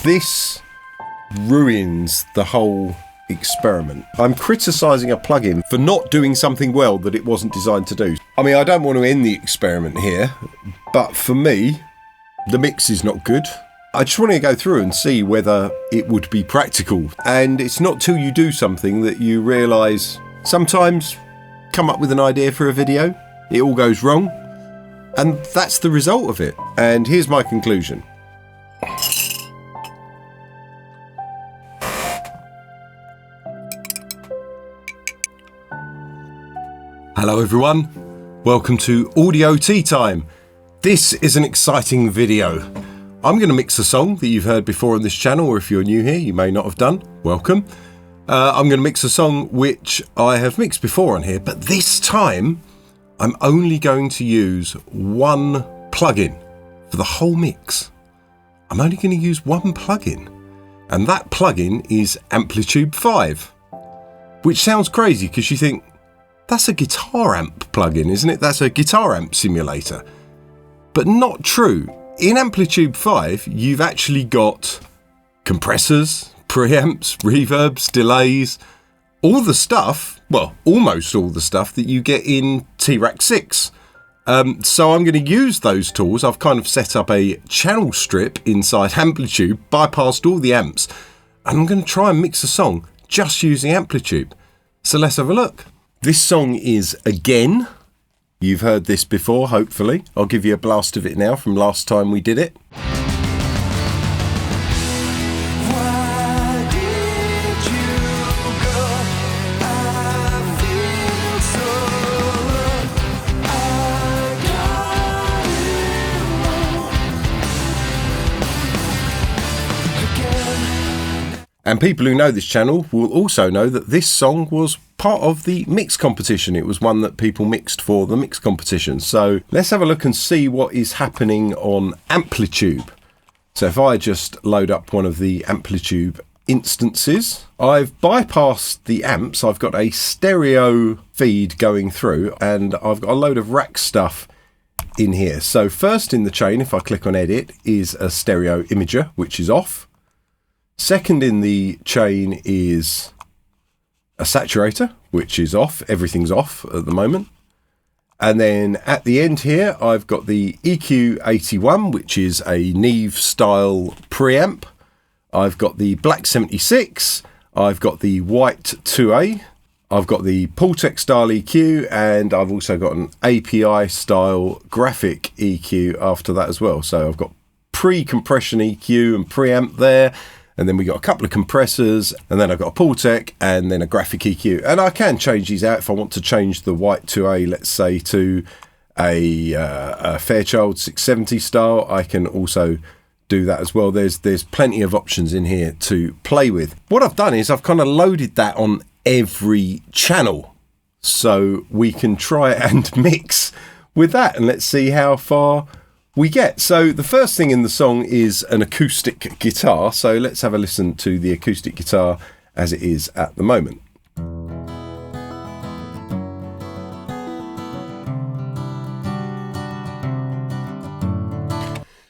This ruins the whole experiment. I'm criticising a plugin for not doing something well that it wasn't designed to do. I mean, I don't want to end the experiment here, but for me, the mix is not good. I just want to go through and see whether it would be practical. And it's not till you do something that you realise sometimes come up with an idea for a video, it all goes wrong, and that's the result of it. And here's my conclusion. Hello everyone, welcome to Audio Tea Time. This is an exciting video. I'm going to mix a song that you've heard before on this channel, or if you're new here, you may not have done. Welcome. I'm going to mix a song which I have mixed before on here, but this time I'm only going to use one plugin for the whole mix. I'm only going to use one plugin, and that plugin is Amplitube 5, which sounds crazy because you think, that's a guitar amp plugin, isn't it? That's a guitar amp simulator. But not true. In Amplitube 5, you've actually got compressors, preamps, reverbs, delays, all the stuff, well, almost all the stuff that you get in T-Rack 6. So I'm going to use those tools. I've kind of set up a channel strip inside Amplitube, bypassed all the amps, and I'm going to try and mix a song just using Amplitube. So let's have a look. This song is Again. You've heard this before, hopefully. I'll give you a blast of it now from last time we did it. And people who know this channel will also know that this song was part of the mix competition. It was one that people mixed for the mix competition. So let's have a look and see what is happening on Amplitube. So if I just load up one of the Amplitube instances, I've bypassed the amps. I've got a stereo feed going through, and I've got a load of rack stuff in here. So first in the chain, if I click on edit, is a stereo imager, which is off. Second in the chain is a saturator, which is off. Everything's off at the moment. And then at the end here, I've got the EQ81, which is a Neve style preamp. I've got the Black 76. I've got the White 2A. I've got the Pultec style EQ, and I've also got an API style graphic EQ after that as well. So I've got pre-compression EQ and preamp there. And then we got a couple of compressors, and then I've got a Pultec and then a graphic EQ. And I can change these out if I want to change the White 2A, let's say, to a Fairchild 670 style. I can also do that as well. There's plenty of options in here to play with. What I've done is I've kind of loaded that on every channel, so we can try and mix with that, and let's see how far we get. So the first thing in the song is an acoustic guitar. So let's have a listen to the acoustic guitar as it is at the moment.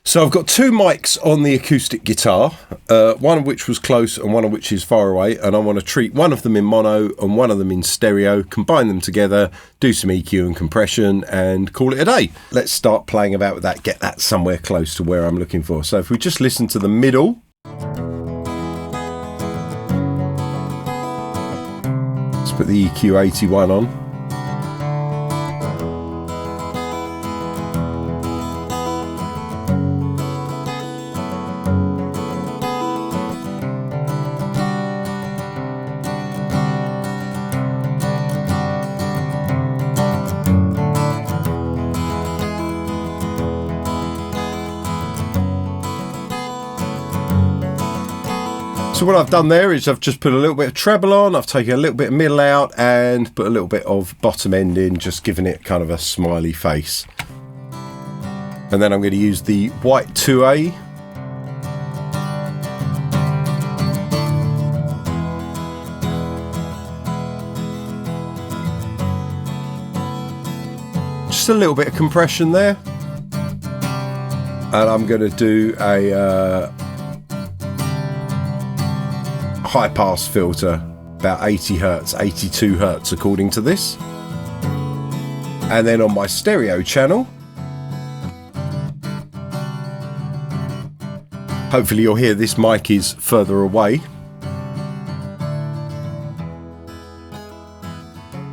So I've got two mics on the acoustic guitar, one of which was close and one of which is far away, and I want to treat one of them in mono and one of them in stereo, combine them together, do some EQ and compression, and call it a day. Let's start playing about with that, get that somewhere close to where I'm looking for. So if we just listen to the middle. Let's put the EQ81 on. So what I've done there is I've just put a little bit of treble on, I've taken a little bit of middle out and put a little bit of bottom end in, just giving it kind of a smiley face. And then I'm going to use the White 2A. Just a little bit of compression there. And I'm going to do a high pass filter, about 80 Hertz, 82 Hertz according to this. And then on my stereo channel, hopefully you'll hear this mic is further away.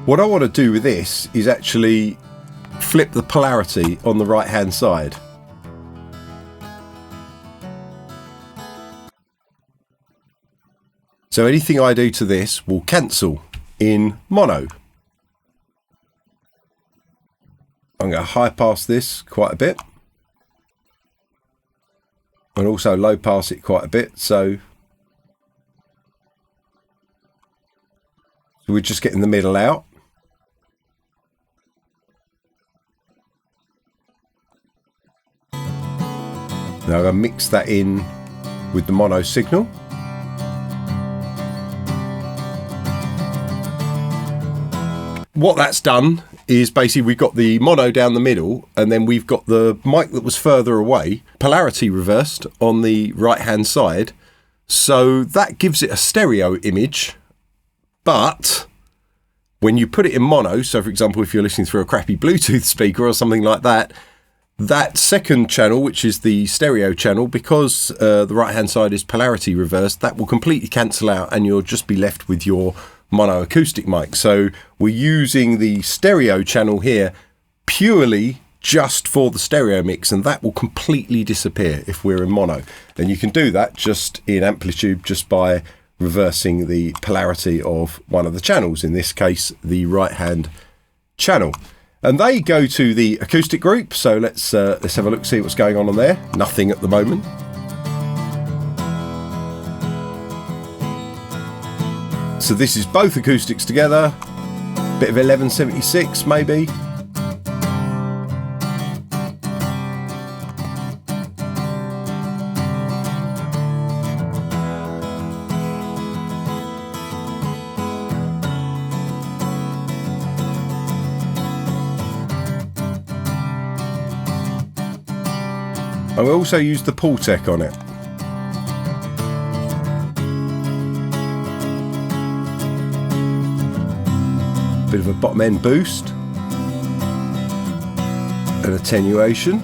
What I want to do with this is actually flip the polarity on the right hand side. So anything I do to this will cancel in mono. I'm going to high pass this quite a bit. And also low pass it quite a bit. So we're just getting the middle out. Now I'm going to mix that in with the mono signal. What that's done is basically we've got the mono down the middle, and then we've got the mic that was further away, polarity reversed on the right hand side. So that gives it a stereo image, but when you put it in mono, so for example if you're listening through a crappy Bluetooth speaker or something like that, that second channel, which is the stereo channel, because the right hand side is polarity reversed, that will completely cancel out and you'll just be left with your mono acoustic mic. So we're using the stereo channel here purely just for the stereo mix, and that will completely disappear if we're in mono. And you can do that just in Amplitube just by reversing the polarity of one of the channels, in this case the right hand channel. And they go to the acoustic group, so let's have a look, see what's going on there. Nothing at the moment. So this is both acoustics together, bit of 1176 maybe. I will also use the Pultec on it. Bit of a bottom end boost and attenuation.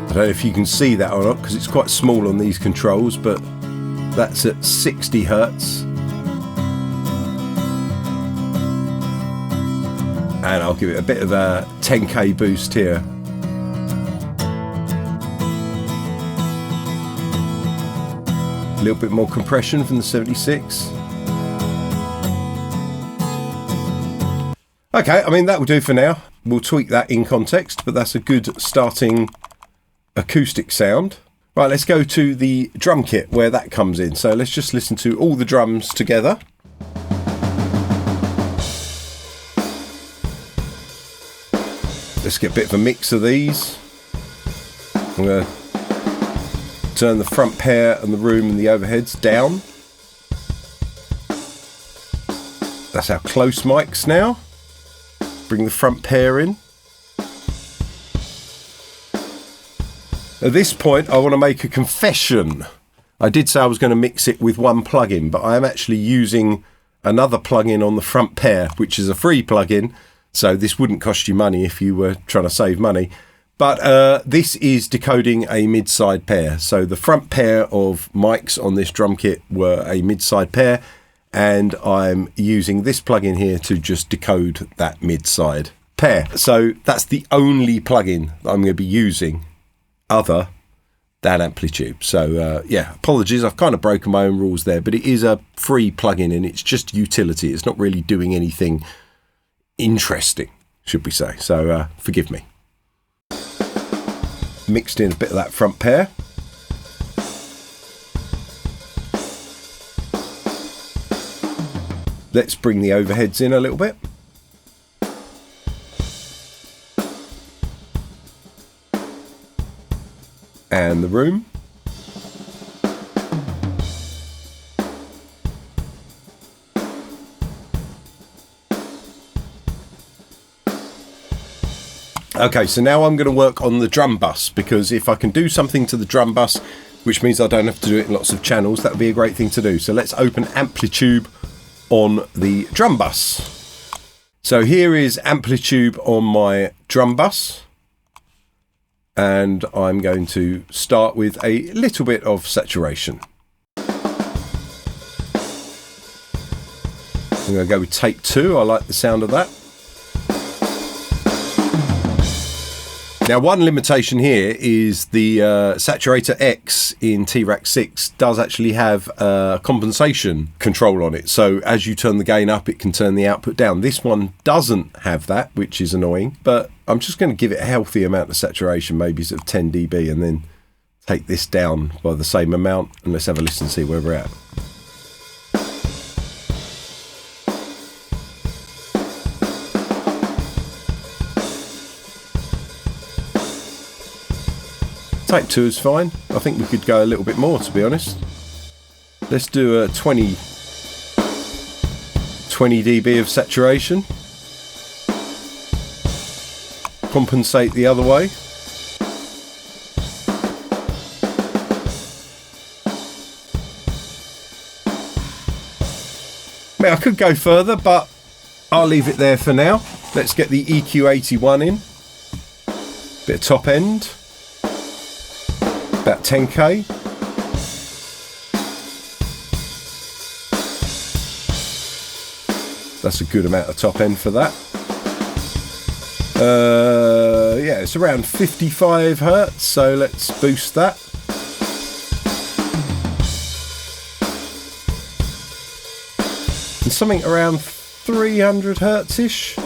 I don't know if you can see that or not because it's quite small on these controls, but that's at 60 Hertz. And I'll give it a bit of a 10k boost here. A little bit more compression from the 76. Okay, I mean that will do for now. We'll tweak that in context, but that's a good starting acoustic sound. Right, let's go to the drum kit where that comes in. So let's just listen to all the drums together. Let's get a bit of a mix of these. I'm going to turn the front pair and the room and the overheads down. That's our close mics now. Bring the front pair in. At this point, I want to make a confession. I did say I was going to mix it with one plugin, but I am actually using another plugin on the front pair, which is a free plugin. So this wouldn't cost you money if you were trying to save money. But this is decoding a mid-side pair. So the front pair of mics on this drum kit were a mid-side pair, and I'm using this plugin here to just decode that mid-side pair. So that's the only plugin that I'm going to be using other than Amplitube. So yeah, apologies, I've kind of broken my own rules there, but it is a free plugin and it's just utility. It's not really doing anything interesting, should we say. So forgive me. Mixed in a bit of that front pair. Let's bring the overheads in a little bit. And the room. Okay, so now I'm going to work on the drum bus, because if I can do something to the drum bus, which means I don't have to do it in lots of channels, that would be a great thing to do. So let's open Amplitube on the drum bus. So here is Amplitube on my drum bus, and I'm going to start with a little bit of saturation. I'm going to go with take 2. I like the sound of that. Now, one limitation here is the Saturator X in T-Rack 6 does actually have a compensation control on it. So as you turn the gain up, it can turn the output down. This one doesn't have that, which is annoying, but I'm just going to give it a healthy amount of saturation, maybe sort of 10 dB, and then take this down by the same amount, and let's have a listen and see where we're at. Take 2 is fine. I think we could go a little bit more, to be honest. Let's do a 20 dB of saturation. Compensate the other way. I mean, I could go further, but I'll leave it there for now. Let's get the EQ81 in. Bit of top end. About 10k. That's a good amount of top end for that. Yeah, it's around 55 hertz, so let's boost that. And something around 300 hertz-ish.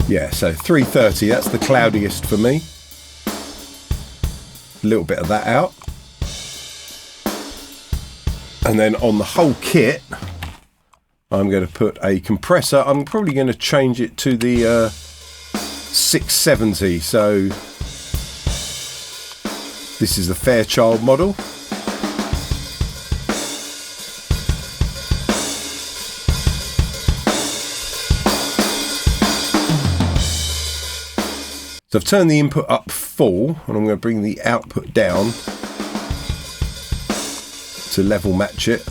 Yeah, so 330, that's the cloudiest for me. A little bit of that out. And then on the whole kit, I'm going to put a compressor. I'm probably going to change it to the 670. So this is the Fairchild model. So I've turned the input up full, and I'm going to bring the output down to level match it.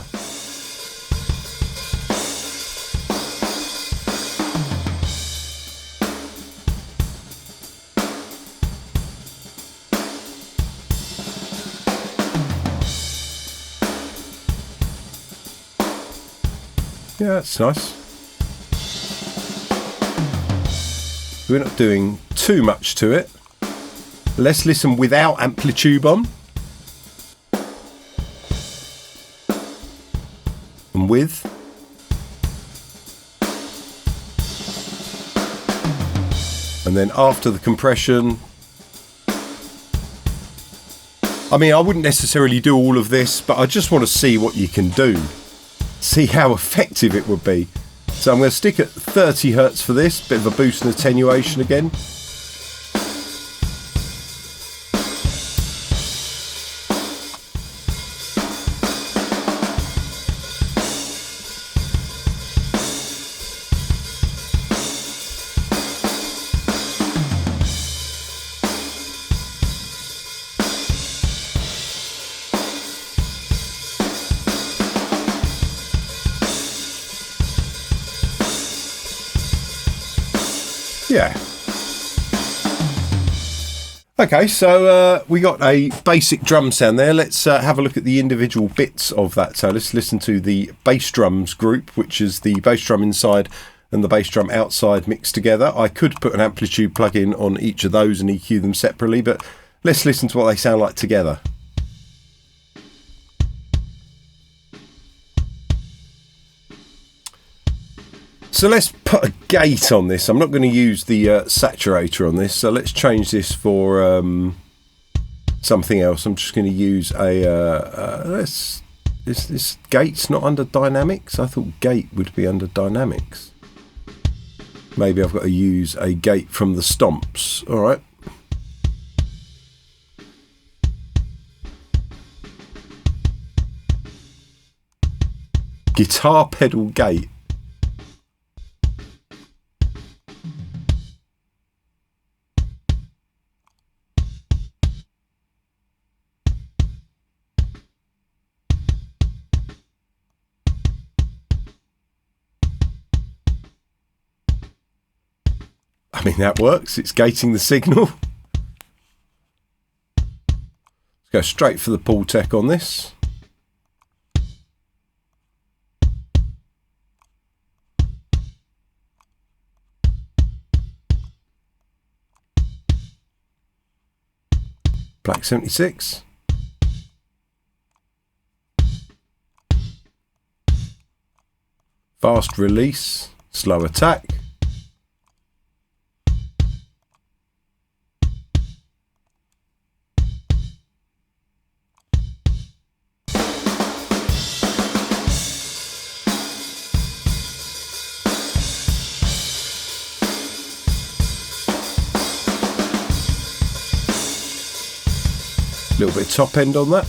Yeah, that's nice. We're not doing too much to it. Let's listen without Amplitube on. And with. And then after the compression. I mean, I wouldn't necessarily do all of this, but I just want to see what you can do. See how effective it would be. So I'm going to stick at 30 hertz for this, bit of a boost and attenuation again. Yeah. Okay, so we got a basic drum sound there. Let's have a look at the individual bits of that. So let's listen to the bass drums group, which is the bass drum inside and the bass drum outside mixed together. I could put an Amplitube plug-in on each of those and EQ them separately, but let's listen to what they sound like together. So let's put a gate on this. I'm not going to use the saturator on this, so let's change this for something else. I'm just going to use a this gate's not under dynamics. I thought gate would be under dynamics. Maybe I've got to use a gate from the stomps. All right. Guitar pedal gate. I mean, that works. It's gating the signal. Let's go straight for the pull tech on this. Black 76. Fast release, slow attack. A little bit of top end on that.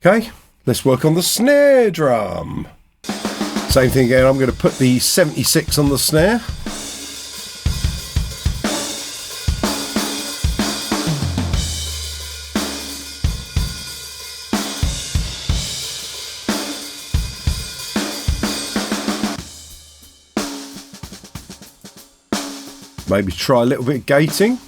Okay, let's work on the snare drum. Same thing again, I'm going to put the 76 on the snare. Maybe try a little bit of gating.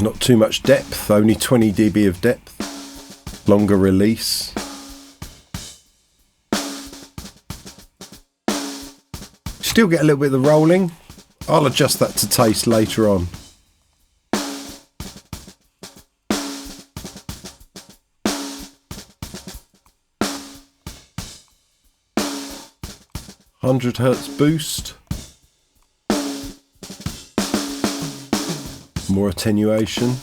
Not too much depth, only 20 dB of depth. Longer release. Still get a little bit of the rolling. I'll adjust that to taste later on. £100Hz boost. More attenuation,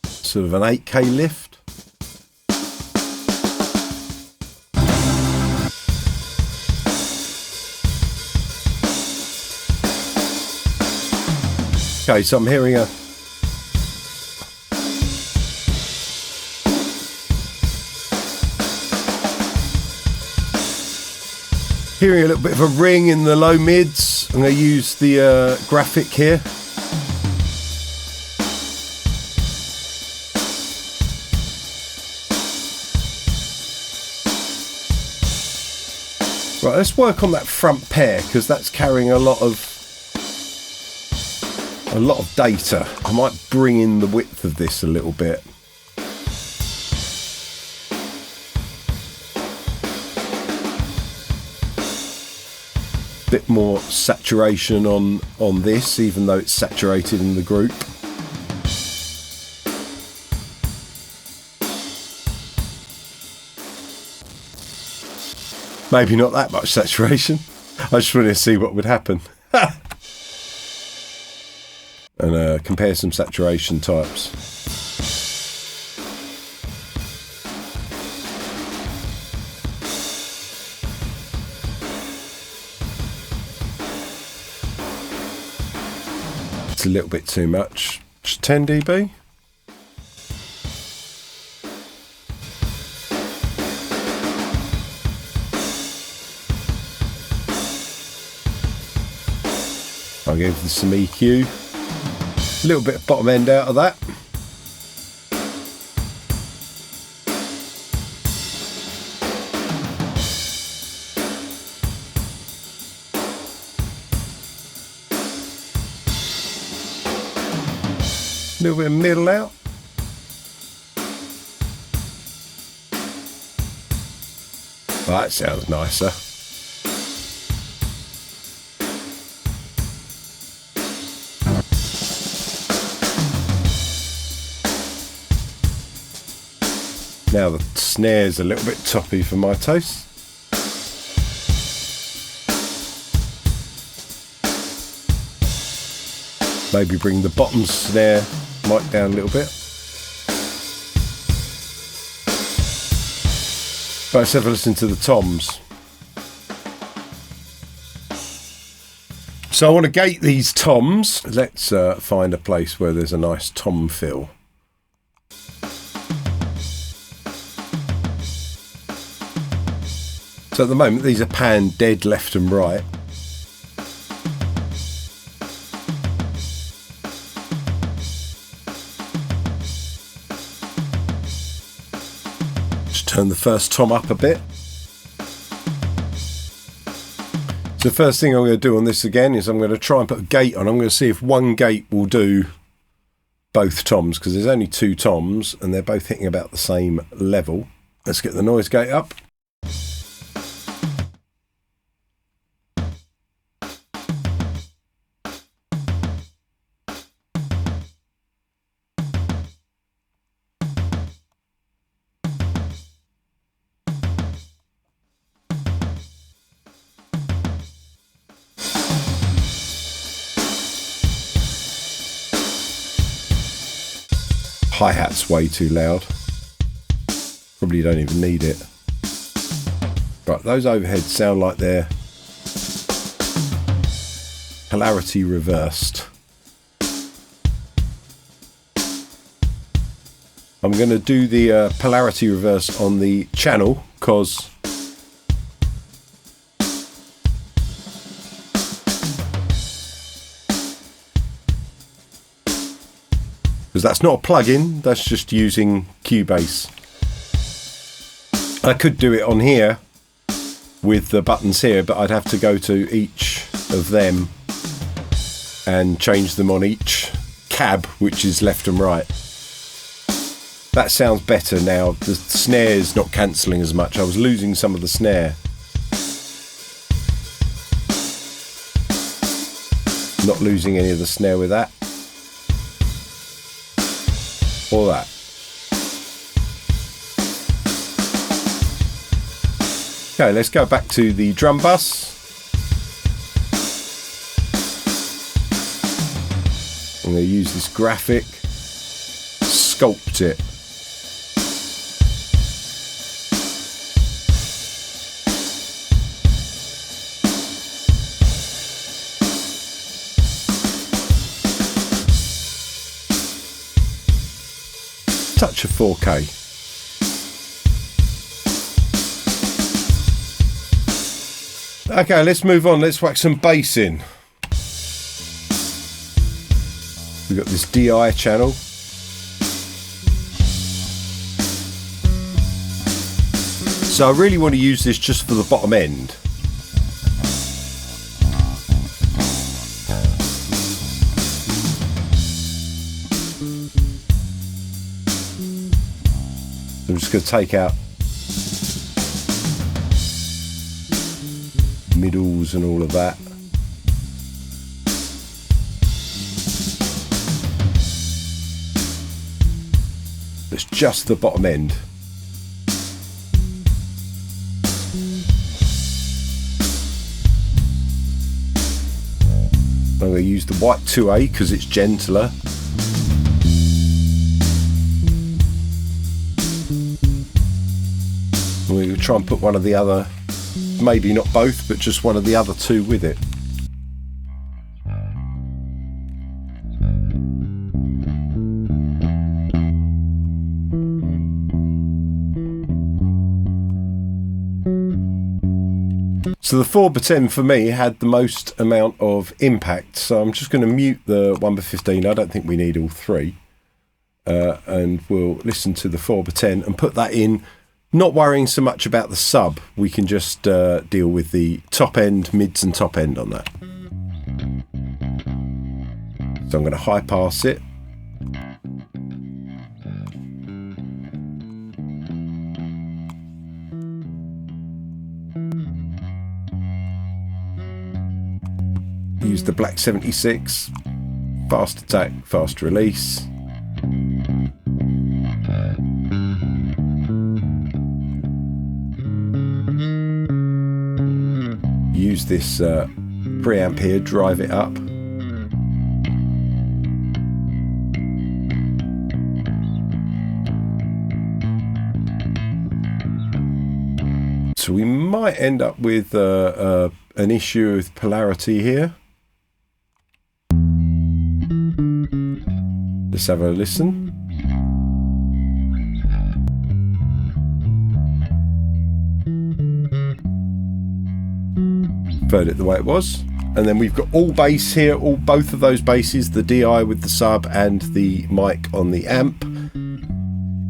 sort of an 8K lift. Okay, so I'm hearing a little bit of a ring in the low mids. I'm going to use the graphic here. Right, let's work on that front pair because that's carrying a lot of data. I might bring in the width of this a little bit. Bit more saturation on this, even though it's saturated in the group. Maybe not that much saturation. I just wanted to see what would happen. And compare some saturation types. A little bit too much. Just 10 dB. I'll give this some EQ. A little bit of bottom end out of that. A little bit of middle out. That sounds nicer. Now the snare's a little bit toppy for my taste. Maybe bring the bottom snare mic down a little bit. But let's have a listen to the toms. So I want to gate these toms. Let's find a place where there's a nice tom fill. So at the moment these are panned dead left and right. Just turn the first tom up a bit. So the first thing I'm going to do on this again is I'm going to try and put a gate on. I'm going to see if one gate will do both toms, because there's only two toms and they're both hitting about the same level. Let's get the noise gate up. Hi-hat's way too loud. Probably don't even need it. Right, those overheads sound like they're polarity reversed. I'm going to do the polarity reverse on the channel because that's not a plug-in, that's just using Cubase. I could do it on here with the buttons here, but I'd have to go to each of them and change them on each cab, which is left and right. That sounds better now. The snare's not cancelling as much. I was losing some of the snare. Not losing any of the snare with that. Or that. Okay, let's go back to the drum bus. I'm going to use this graphic, sculpt it. Touch of 4K. Okay, let's move on. Let's whack some bass in. We've got this DI channel. So I really want to use this just for the bottom end. I'm just going to take out middles and all of that. It's just the bottom end. I'm going to use the white 2A because it's gentler. We'll try and put one of the other, maybe not both, but just one of the other two with it. So the 4x10 for me had the most amount of impact, so I'm just going to mute the 1x15. I don't think we need all three. And we'll listen to the 4x10 and put that in. Not worrying so much about the sub, we can just deal with the top end, mids and top end on that. So I'm going to high pass it. use the Black 76, fast attack, fast release. Use this preamp here, drive it up. So we might end up with an issue with polarity here. Let's have a listen. Preferred it the way it was. And then we've got all bass here, both of those basses, the DI with the sub and the mic on the amp.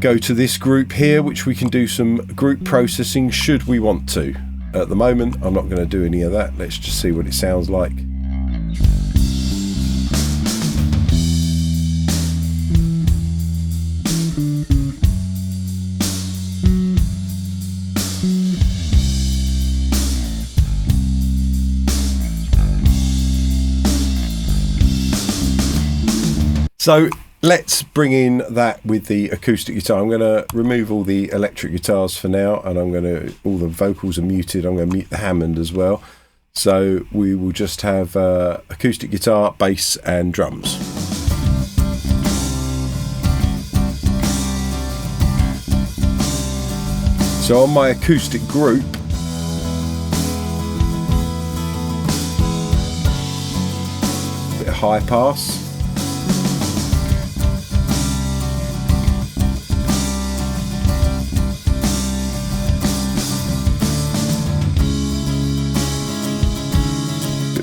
Go to this group here, which we can do some group processing should we want to. At the moment, I'm not going to do any of that. Let's just see what it sounds like. So let's bring in that with the acoustic guitar. I'm going to remove all the electric guitars for now, and all the vocals are muted. I'm going to mute the Hammond as well. So we will just have acoustic guitar, bass and drums. So on my acoustic group, bit of high pass.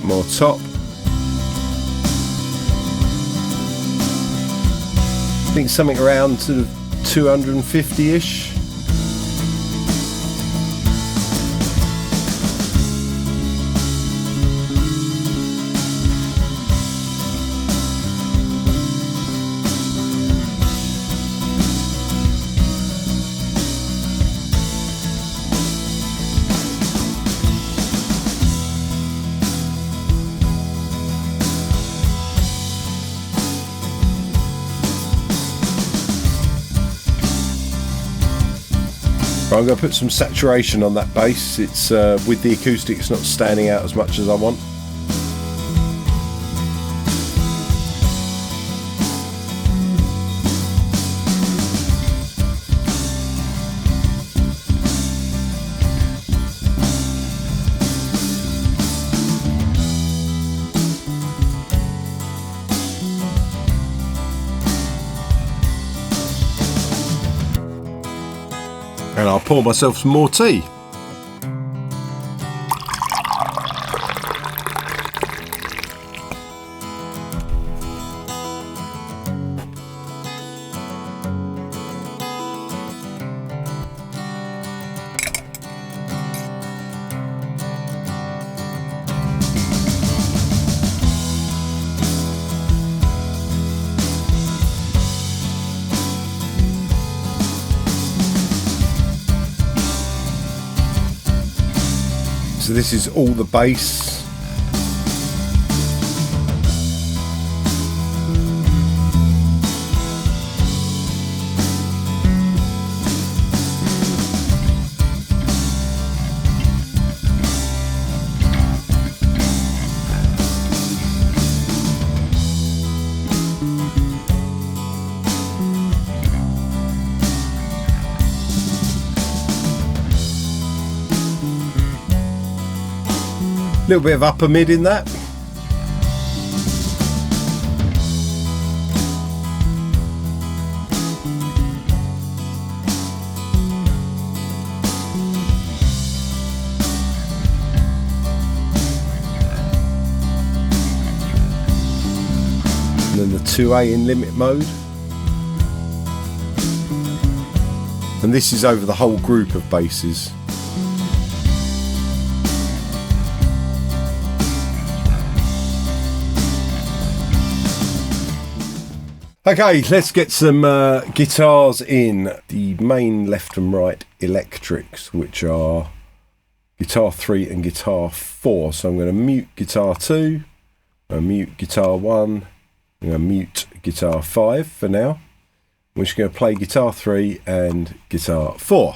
More top. I think something around sort of 250-ish. I'm going to put some saturation on that bass. It's with the acoustic, it's not standing out as much as I want. And I'll pour myself some more tea. So this is all the bass. Little bit of upper mid in that. And then the 2A in limit mode. And this is over the whole group of basses. Okay, let's get some guitars in. The main left and right electrics, which are guitar 3 and guitar 4. So I'm going to mute guitar 2, I'll mute guitar 1. I'm going to mute guitar 5 for now. We're just going to play guitar 3 and guitar 4.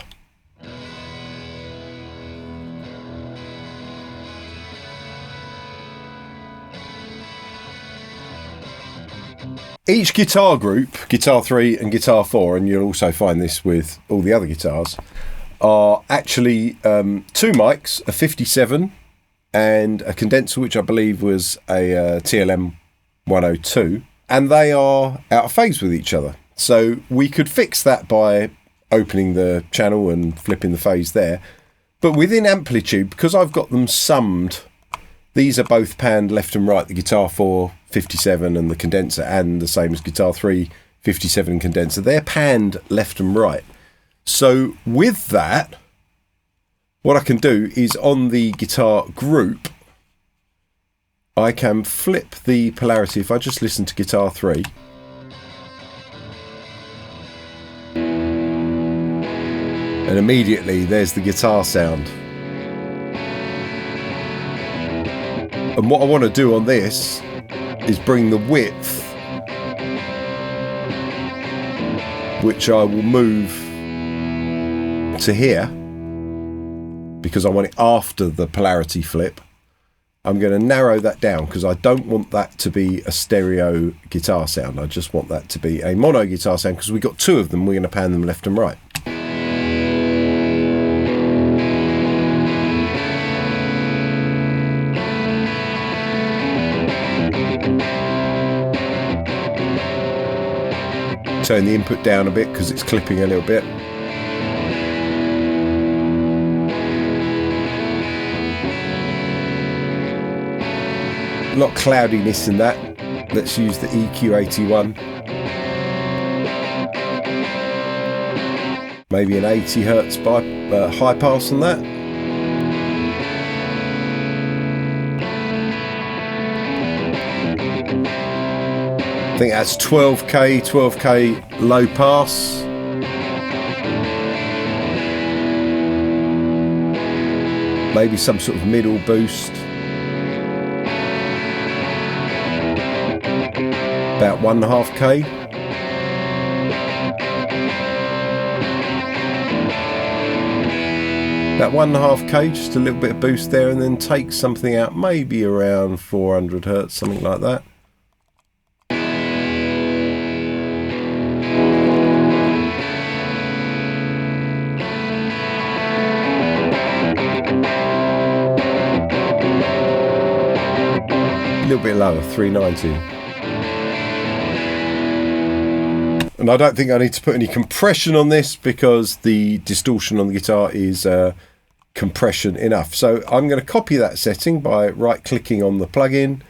Each guitar group, guitar 3 and guitar 4, and you'll also find this with all the other guitars, are actually 2 mics, a 57 and a condenser, which I believe was a TLM 102, and they are out of phase with each other. So we could fix that by opening the channel and flipping the phase there. But within Amplitube, because I've got them summed, these are both panned left and right, the guitar 4 57 and the condenser, and the same as guitar 3 57 condenser. They're panned left and right. So with that, what I can do is on the guitar group, I can flip the polarity. If I just listen to guitar 3, and immediately there's the guitar sound. And what I want to do on this is bring the width, which I will move to here, because I want it after the polarity flip. I'm going to narrow that down because I don't want that to be a stereo guitar sound. I just want that to be a mono guitar sound, because we've got 2 of them. We're going to pan them left and right. Turn the input down a bit because it's clipping a little bit. A lot of cloudiness in that. Let's use the EQ81. Maybe an 80 Hertz high pass on that. I think that's 12k low pass. Maybe some sort of middle boost. About 1.5k. About 1.5k, just a little bit of boost there, and then take something out, maybe around 400 Hertz, something like that. A little bit lower, 390. And I don't think I need to put any compression on this because the distortion on the guitar is compression enough. So I'm going to copy that setting by right clicking on the plugin,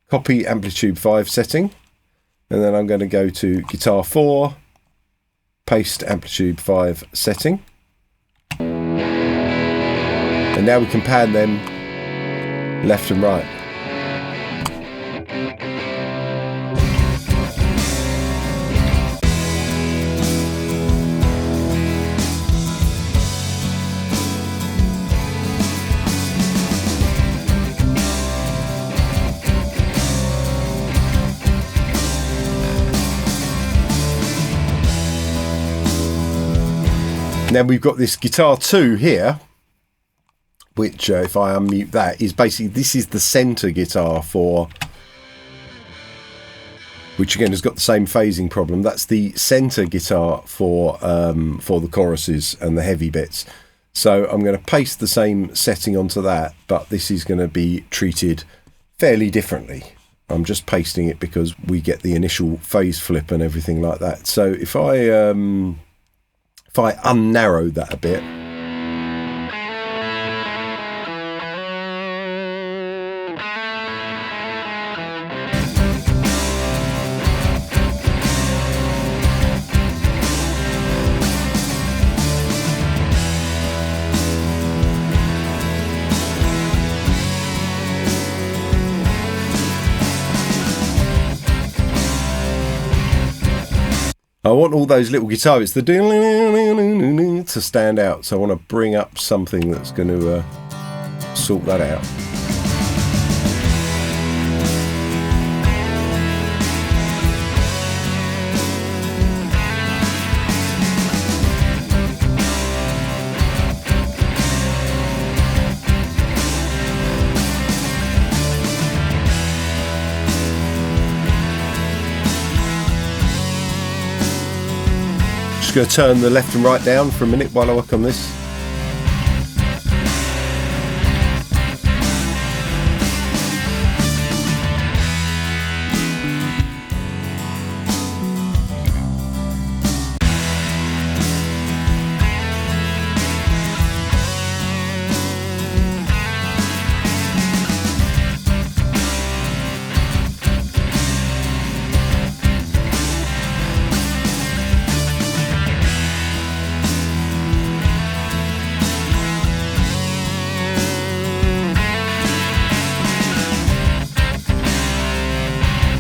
copy Amplitube 5 setting, and then I'm going to go to guitar 4, paste Amplitube 5 setting, and now we can pan them left and right. Then we've got this guitar 2 here, which if I unmute that, is basically, this is the center guitar for, which again has got the same phasing problem. That's the center guitar for the choruses and the heavy bits. So I'm going to paste the same setting onto that, but this is going to be treated fairly differently. I'm just pasting it because we get the initial phase flip and everything like that. So if I unnarrow that a bit, I want all those little guitar bits, the to stand out. So I want to bring up something that's going to sort that out. Just going to turn the left and right down for a minute while I work on this.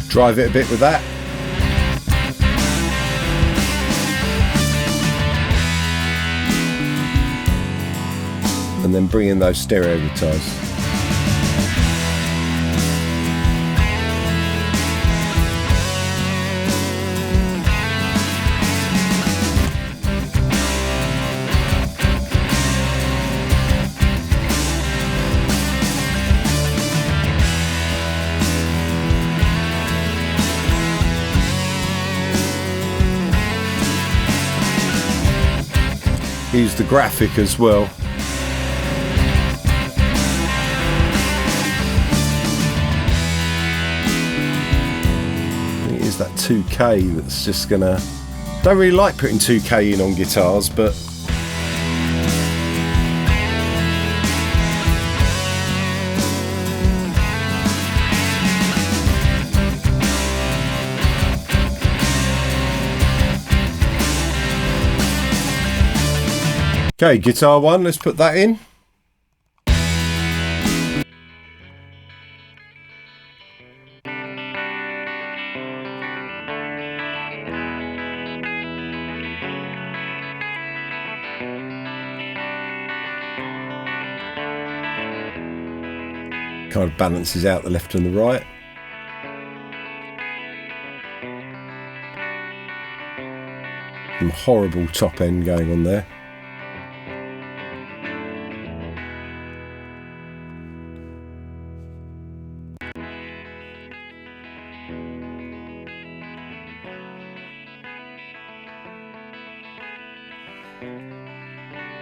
Drive it a bit with that. And then bring in those stereo guitars. Use the graphic as well. I think it is that 2K that's just gonna... Don't really like putting 2K in on guitars, but okay, guitar one, let's put that in. Kind of balances out the left and the right. Some horrible top end going on there.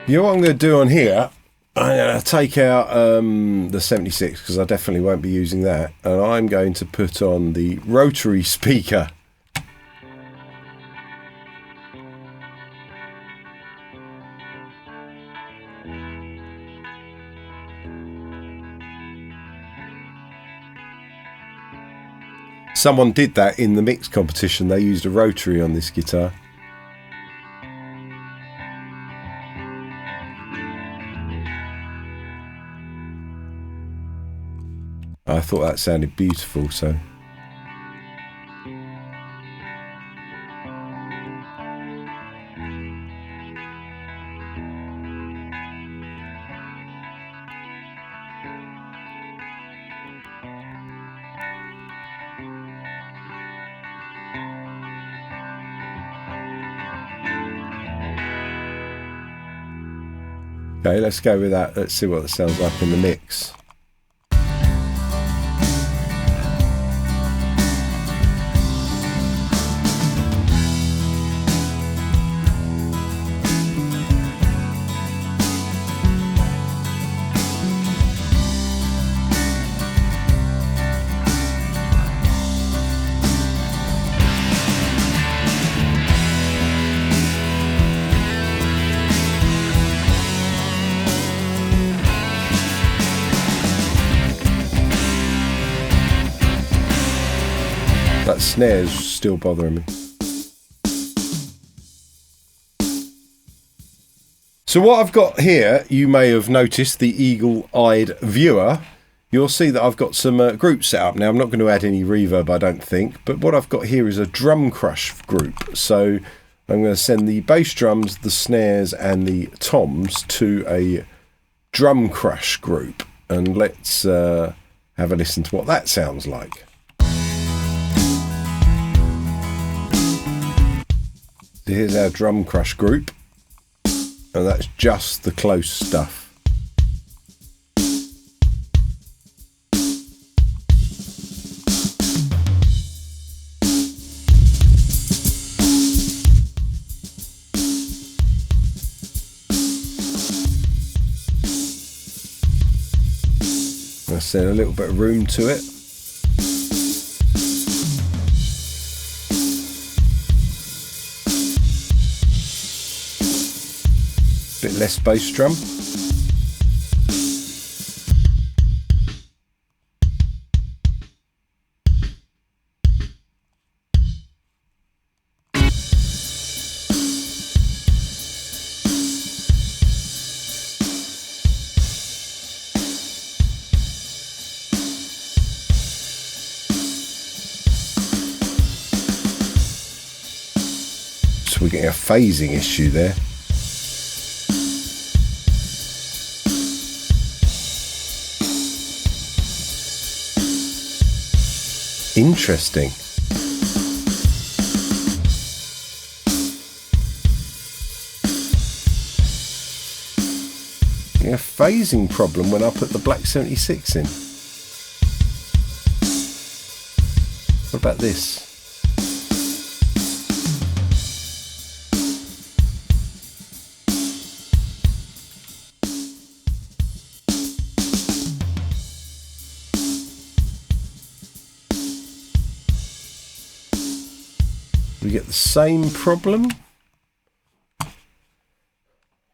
You know what I'm going to do on here? I'm going to take out the 76 because I definitely won't be using that, and I'm going to put on the rotary speaker. Someone did that in the mix competition. They used a rotary on this guitar. I thought that sounded beautiful, so. Okay, let's go with that. Let's see what it sounds like in the mix. That snare's still bothering me. So what I've got here, you may have noticed the eagle-eyed viewer. You'll see that I've got some groups set up. Now, I'm not going to add any reverb, I don't think, but what I've got here is a drum crush group. So I'm going to send the bass drums, the snares, and the toms to a drum crush group. And let's have a listen to what that sounds like. So here's our drum crush group, and that's just the close stuff. nice then, a little bit of room to it. Bit less bass drum. So we're getting a phasing issue there. Interesting. A phasing problem when I put the Black 76 in. What about this? We get the same problem.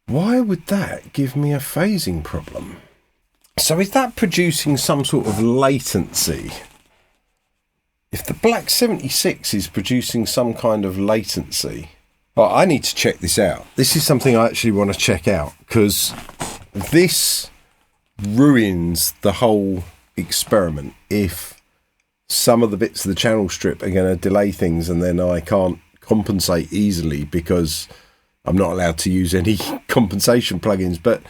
Why would that give me a phasing problem? So is that producing some sort of latency? If the Black 76 is producing some kind of latency, well, I need to check this out. This is something I actually want to check out, because this ruins the whole experiment if some of the bits of the channel strip are going to delay things and then I can't compensate easily because I'm not allowed to use any compensation plugins. But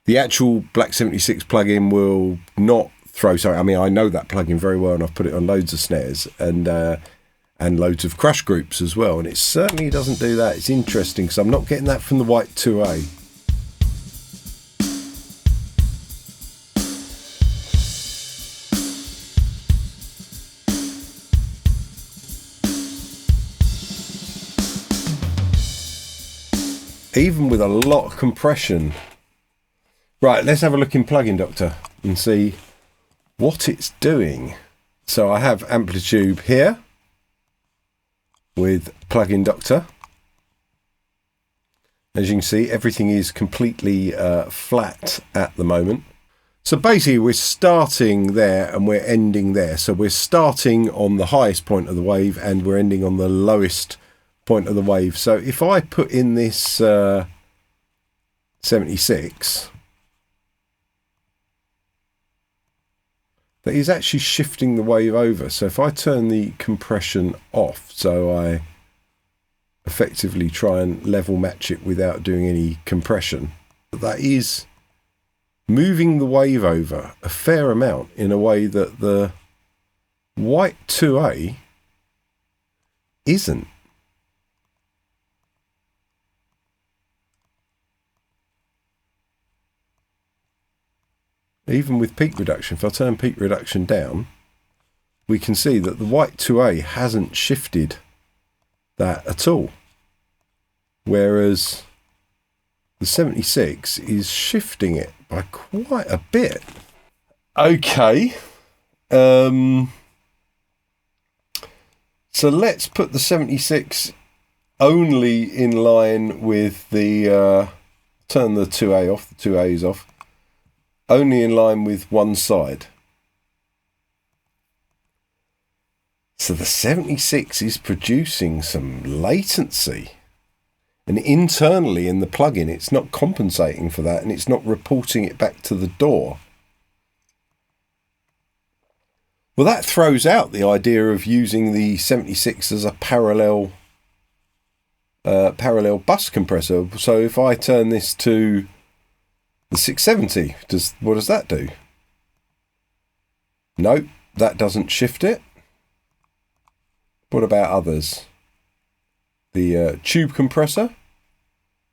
the actual Black 76 plugin will not throw something. I mean, I know that plugin very well, and I've put it on loads of snares and loads of crush groups as well, and it certainly doesn't do that. It's interesting because I'm not getting that from the White 2A. Even with a lot of compression. Right, let's have a look in Plugin Doctor and see what it's doing. So I have Amplitube here with Plugin Doctor. As you can see, everything is completely flat at the moment. So basically we're starting there and we're ending there. So we're starting on the highest point of the wave and we're ending on the lowest point of the wave. So if I put in this 76, that is actually shifting the wave over. So if I turn the compression off, so I effectively try and level match it without doing any compression, that is moving the wave over a fair amount in a way that the White 2A isn't. Even with peak reduction, if I turn peak reduction down, we can see that the White 2A hasn't shifted that at all. Whereas the 76 is shifting it by quite a bit. Okay. So let's put the 76 only in line with the, turn the 2A off, the 2A is off. Only in line with one side. So the 76 is producing some latency. And internally in the plugin, it's not compensating for that and it's not reporting it back to the DAW. Well, that throws out the idea of using the 76 as a parallel bus compressor. So if I turn this to the 670, what does that do? Nope, that doesn't shift it. What about others? The tube compressor?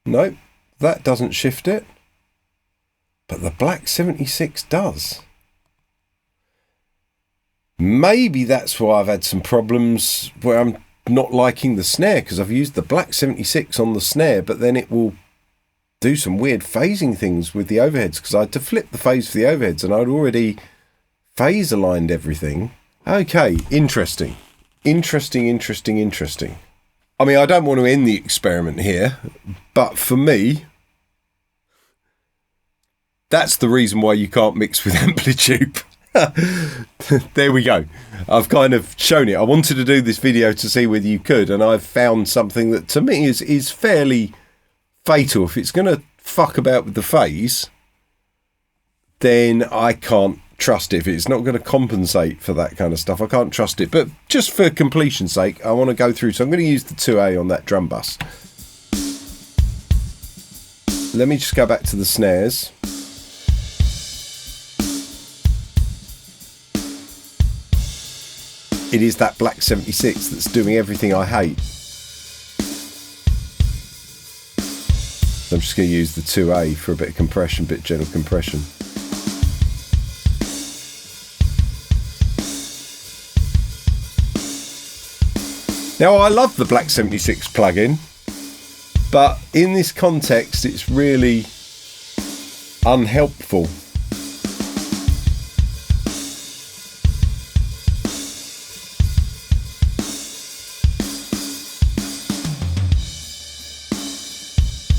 Nope, that doesn't shift it. But the Black 76 does. Maybe that's why I've had some problems where I'm not liking the snare, because I've used the Black 76 on the snare, but then it will do some weird phasing things with the overheads, because I had to flip the phase for the overheads and I'd already phase aligned everything. Okay, interesting. Interesting. I mean, I don't want to end the experiment here, but for me, that's the reason why you can't mix with Amplitube. There we go. I've kind of shown it. I wanted to do this video to see whether you could, and I've found something that to me is fairly fatal. If it's going to fuck about with the phase, then I can't trust it. If it's not going to compensate for that kind of stuff, I can't trust it. But just for completion's sake, I want to go through. So I'm going to use the 2A on that drum bus. Let me just go back to the snares. It is that black 76 that's doing everything I hate. So I'm just going to use the 2A for a bit of compression, bit of gentle compression. Now, I love the black 76 plugin, but in this context, it's really unhelpful.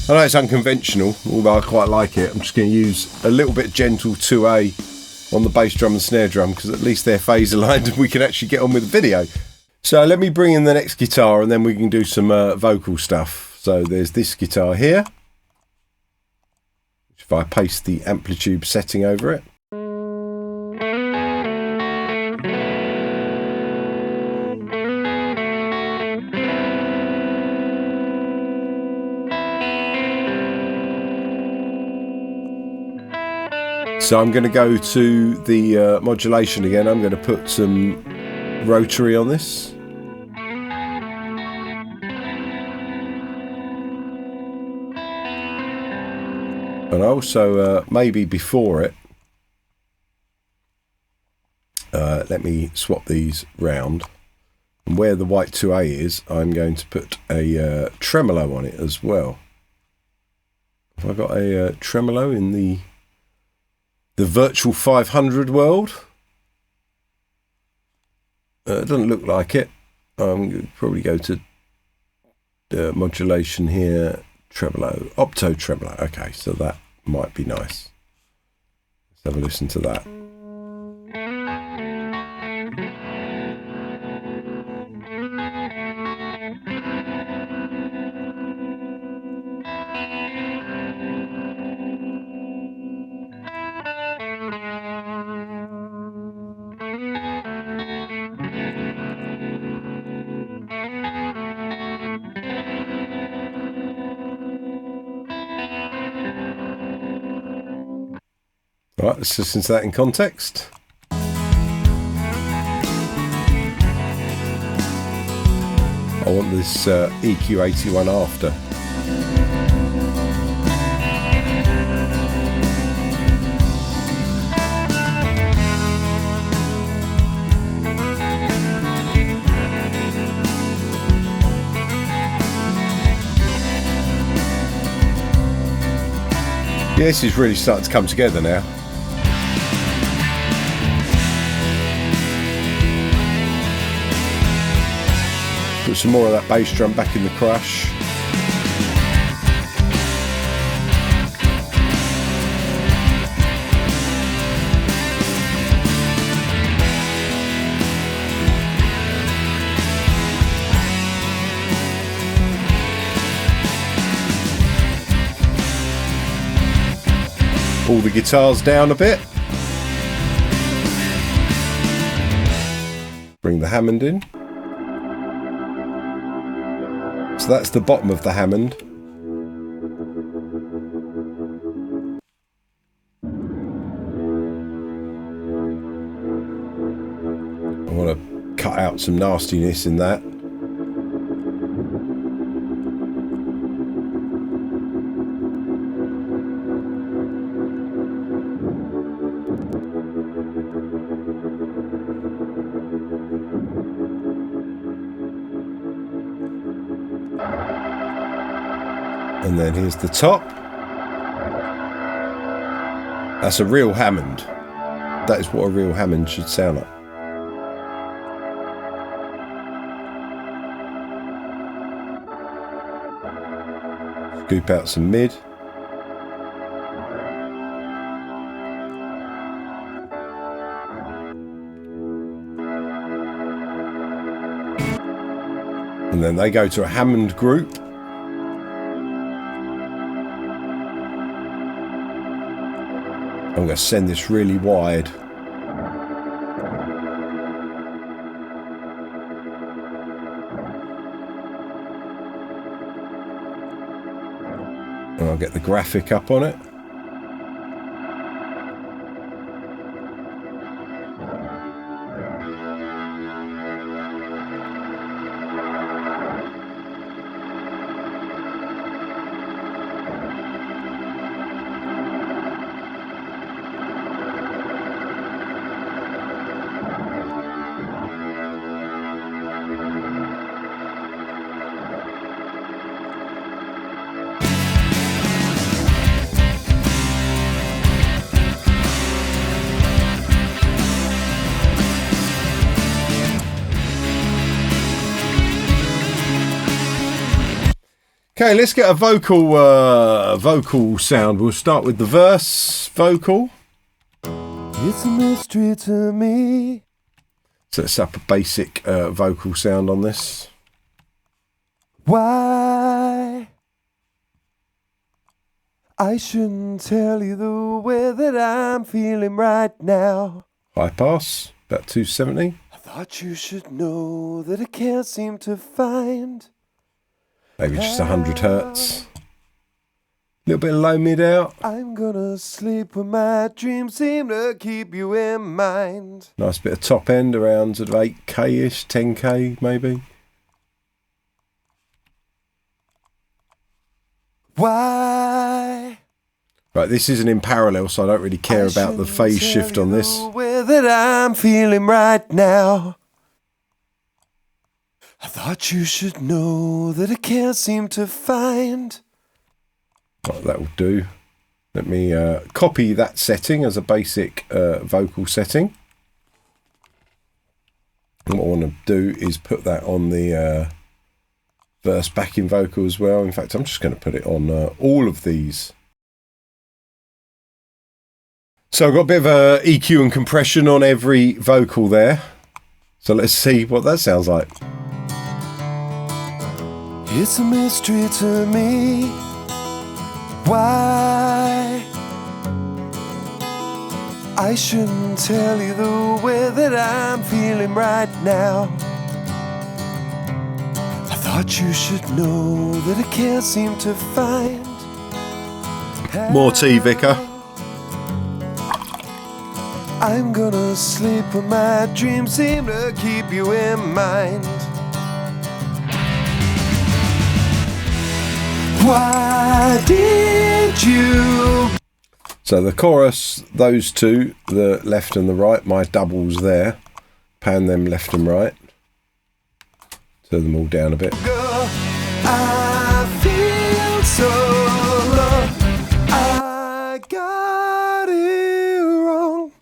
I know it's unconventional, although I quite like it. I'm just going to use a little bit gentle 2A on the bass drum and snare drum, because at least they're phase aligned and we can actually get on with the video. So let me bring in the next guitar and then we can do some vocal stuff. So there's this guitar here. If I paste the Amplitube setting over it. So I'm going to go to the modulation again. I'm going to put some rotary on this. And also, maybe before it, let me swap these round. And where the white 2A is, I'm going to put a tremolo on it as well. Have I got a tremolo in the virtual 500 world? It doesn't look like it. I'm going to probably go to modulation here, tremolo, opto tremolo. Okay, so that might be nice. Let's have a listen to that. Right, let's listen to that in context. I want this EQ81 after. Yeah, this is really starting to come together now. Put some more of that bass drum back in the crush. Pull the guitars down a bit. Bring the Hammond in. So that's the bottom of the Hammond. I want to cut out some nastiness in that. And then here's the top. That's a real Hammond. That is what a real Hammond should sound like. Scoop out some mid. And then they go to a Hammond group. I'm going to send this really wide. And I'll get the graphic up on it. Okay, let's get a vocal sound. We'll start with the verse vocal. It's a mystery to me. So let's up a basic vocal sound on this. Why? I shouldn't tell you the way that I'm feeling right now. High pass, about 270. I thought you should know that I can't seem to find. Maybe just 100 hertz. Little bit of low mid out. I'm gonna sleep when my dreams seem to keep you in mind. Nice bit of top end around sort of 8k-ish, 10k maybe. Why? Right, this isn't in parallel, so I don't really care about the phase shift on this. That I'm feeling right now. I thought you should know that I can't seem to find. Right, that will do. Let me copy that setting as a basic vocal setting. And what I want to do is put that on the verse backing vocal as well. In fact, I'm just going to put it on all of these. So I've got a bit of EQ and compression on every vocal there. So let's see what that sounds like. It's a mystery to me. Why? I shouldn't tell you the way that I'm feeling right now. I thought you should know that I can't seem to find. More tea, Vicar. I'm gonna sleep when my dreams seem to keep you in mind. Why did you? So the chorus, those two, the left and the right, my doubles there. Pan them left and right. Turn them all down a bit. Girl, I feel so low. I got it wrong.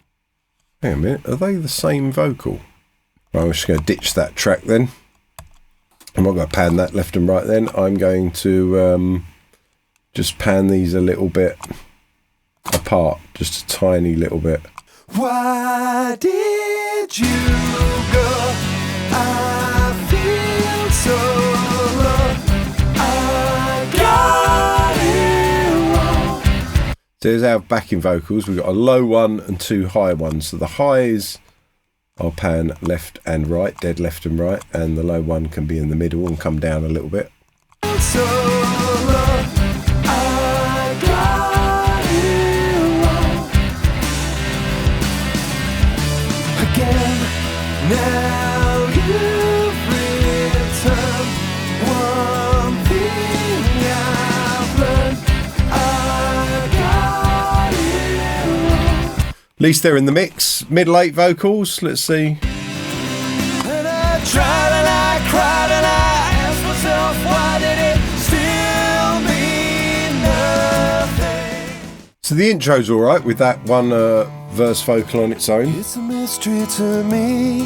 Hang on a minute, are they the same vocal? Right, I'm just going to ditch that track then. I'm not going to pan that left and right then. I'm going to just pan these a little bit apart, just a tiny little bit. Why did you go? I feel so low. I got it wrong. So here's our backing vocals. We've got a low one and two high ones. So the highs, I'll pan left and right, dead left and right, and the low one can be in the middle and come down a little bit. So low, I got it wrong. Again, now you've returned. One thing I've learned, I got it wrong. At least they're in the mix. Mid-late vocals, let's see. And I tried and I cried and I asked myself, why did it still mean nothing? So the intro's alright with that one verse vocal on its own. It's a mystery to me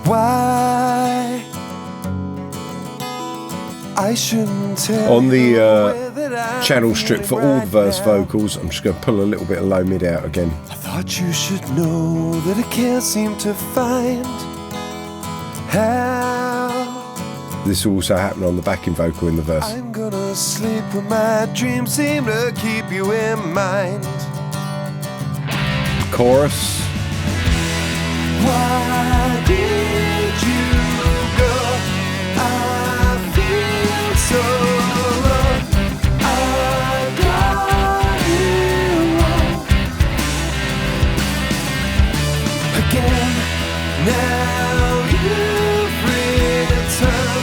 why I shouldn't tell. On the channel strip for all the verse vocals, I'm just going to pull a little bit of low mid out again. I thought you should know that I can't seem to find how. This will also happen on the backing vocal in the verse. I'm gonna sleep when my dreams seem to keep you in mind. Chorus. Why did you go? I feel so low. I got you wrong again. Now you've returned.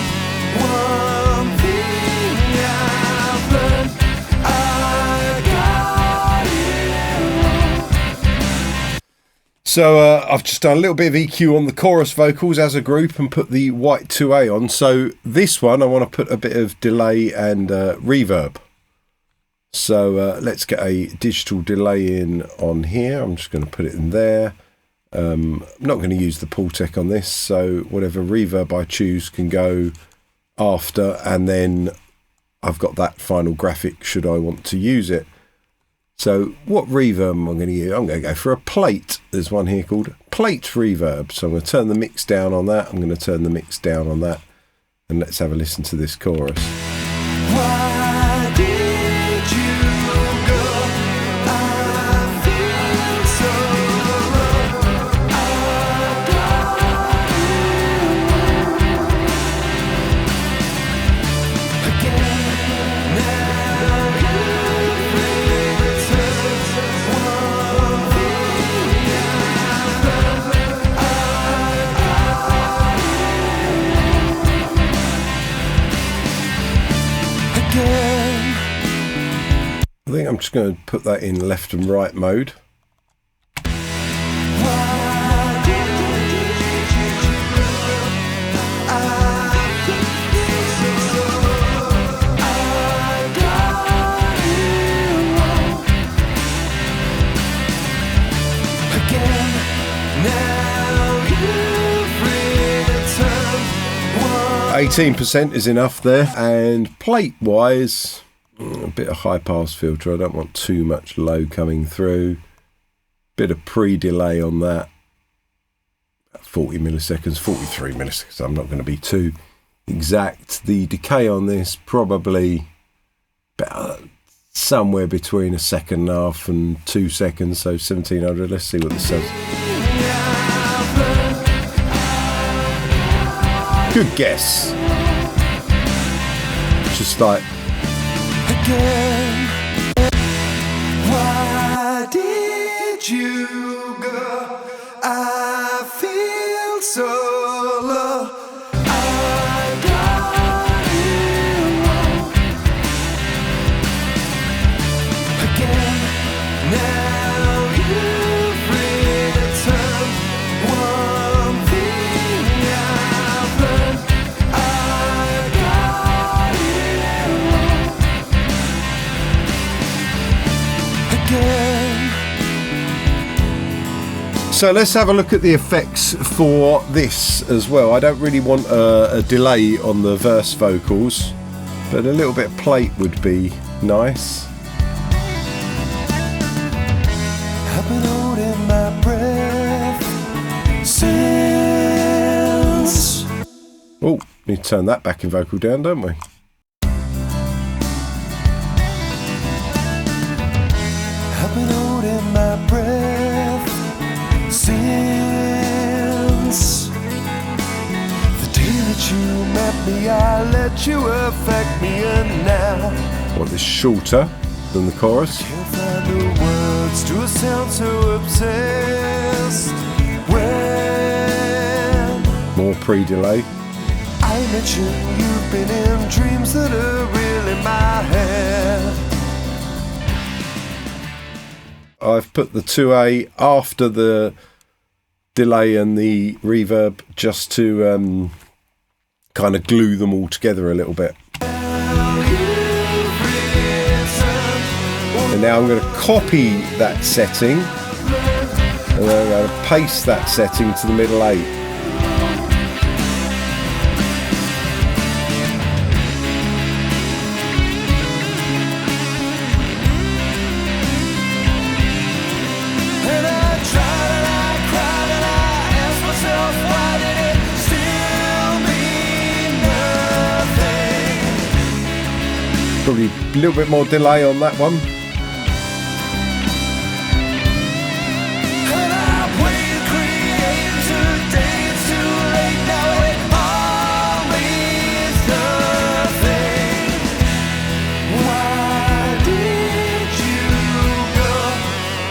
One thing I've learned, I got you wrong. So I've just done a little bit of EQ on the chorus vocals as a group and put the white 2A on. So this one I want to put a bit of delay and reverb. So let's get a digital delay in on here. I'm just going to put it in there. I'm not going to use the Pultec on this, so whatever reverb I choose can go after, and then I've got that final graphic should I want to use it. So what reverb am I going to use? I'm going to go for a plate. There's one here called plate reverb. So I'm going to turn the mix down on that. I'm going to turn the mix down on that. And let's have a listen to this chorus. Why did you go? I feel so low. I got you again. Now you've returned. One thing I've learned, again. I think I'm just going to put that in left and right mode. Why did you go? I feel so low. I got you wrong again. Now you've returned. 18% is enough there. And plate wise, a bit of high pass filter. I don't want too much low coming through. Bit of pre-delay on that. 40 milliseconds, 43 milliseconds. I'm not going to be too exact. The decay on this probably about somewhere between 1.5 seconds and 2 seconds. So 1700. Let's see what this says. Good guess. Just like again. Why did you go? I feel so low. I got you wrong again. Now you've returned. One thing I've learned, I got you wrong again. so. Let's have a look at the effects for this as well. I don't really want a delay on the verse vocals, but a little bit of plate would be nice. I've been holding my breath since. Oh, need to turn that backing vocal down, don't we? I've been holding my breath since the day that you met me. I let you affect me, and now I want this shorter than the chorus. can't find the words to a sound so obsessed. When More pre-delay. I mention you've been in dreams that are really my head. I've put the 2A after the delay and the reverb just to kind of glue them all together a little bit. Now you've returned. And now I'm going to copy that setting, and then I'm going to paste that setting to the middle 8. And I tried and I cried and I asked myself, why did it still mean nothing? Probably a little bit more delay on that one. And I played creative today, it's too late now, it all means nothing. Why did you go?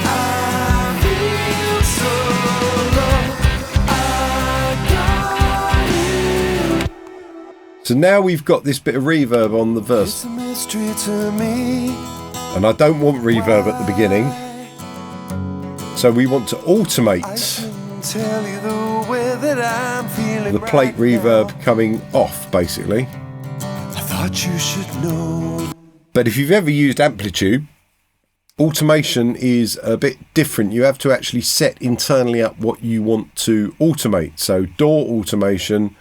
I feel so low. I got you. So now we've got this bit of reverb on the verse. It's a mystery to me. And I don't want reverb at the beginning. So we want to automate Tell you the way that I'm feeling the plate right reverb now. coming off, basically. I thought you should know. But if you've ever used Amplitube, automation is a bit different. You have to actually set internally up what you want to automate. So door automation,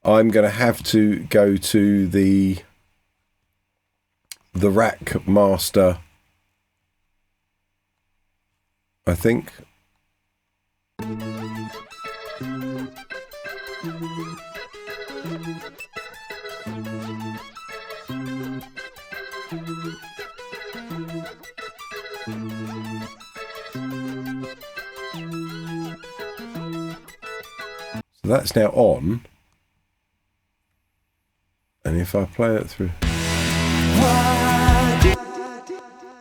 I'm going to have to go to the rack master, I think. So that's now on. And if I play it through,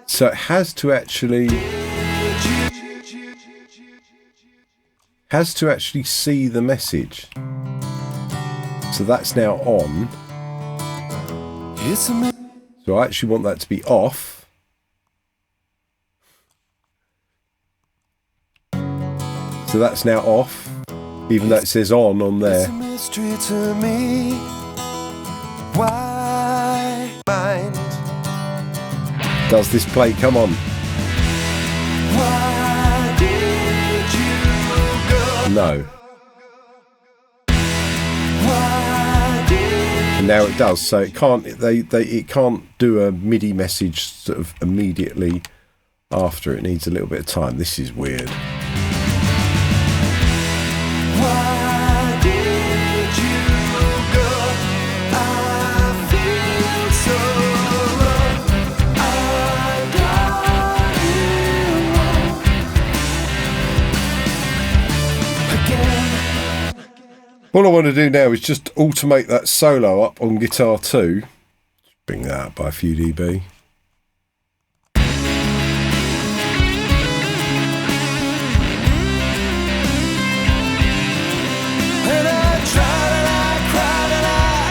so it has to actually see the message. So that's now on. So I actually want that to be off. So that's now off, even though it says on there. It's a mystery to me. Why mind? Does this plate come on? Why did you go? No. Why did And now it does. So it can't. It can't do a MIDI message sort of immediately after. It needs a little bit of time. This is weird. Why did you go? I feel so low. I got you again. All I want to do now is just automate that solo up on guitar 2. Bring that up by a few dB. And I tried and I cried and I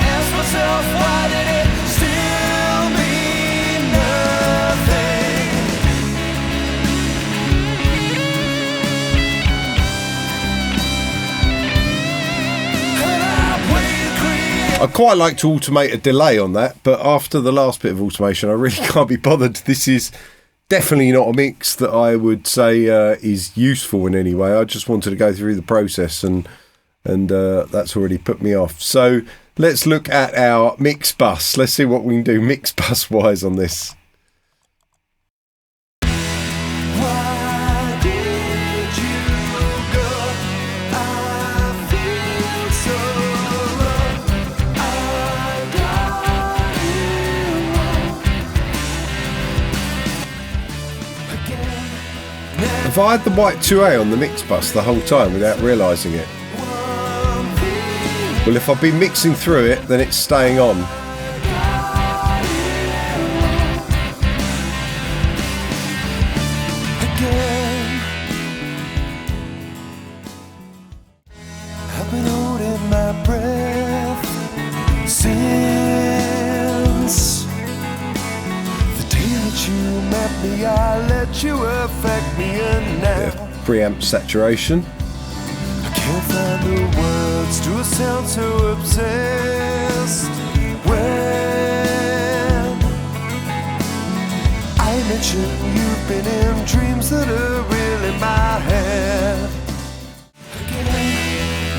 asked myself, why did it still mean nothing? And I played creative. I'd quite like to automate a delay on that, but after the last bit of automation, I really can't be bothered. This is definitely not a mix that I would say is useful in any way. I just wanted to go through the process, and that's already put me off. So let's look at our mix bus. Let's see what we can do mix bus wise on this. Why did you go? I feel so low. I got you again. Have I had the white 2A on the mix bus the whole time without realising it? Well, if I've been mixing through it, then it's staying on. I've been holding my breath since the day that you met me. I let you affect me, and now Preamp saturation. I can't find the words to a sound so obsessed. When I'm in attention. You've been in dreams that are really my head.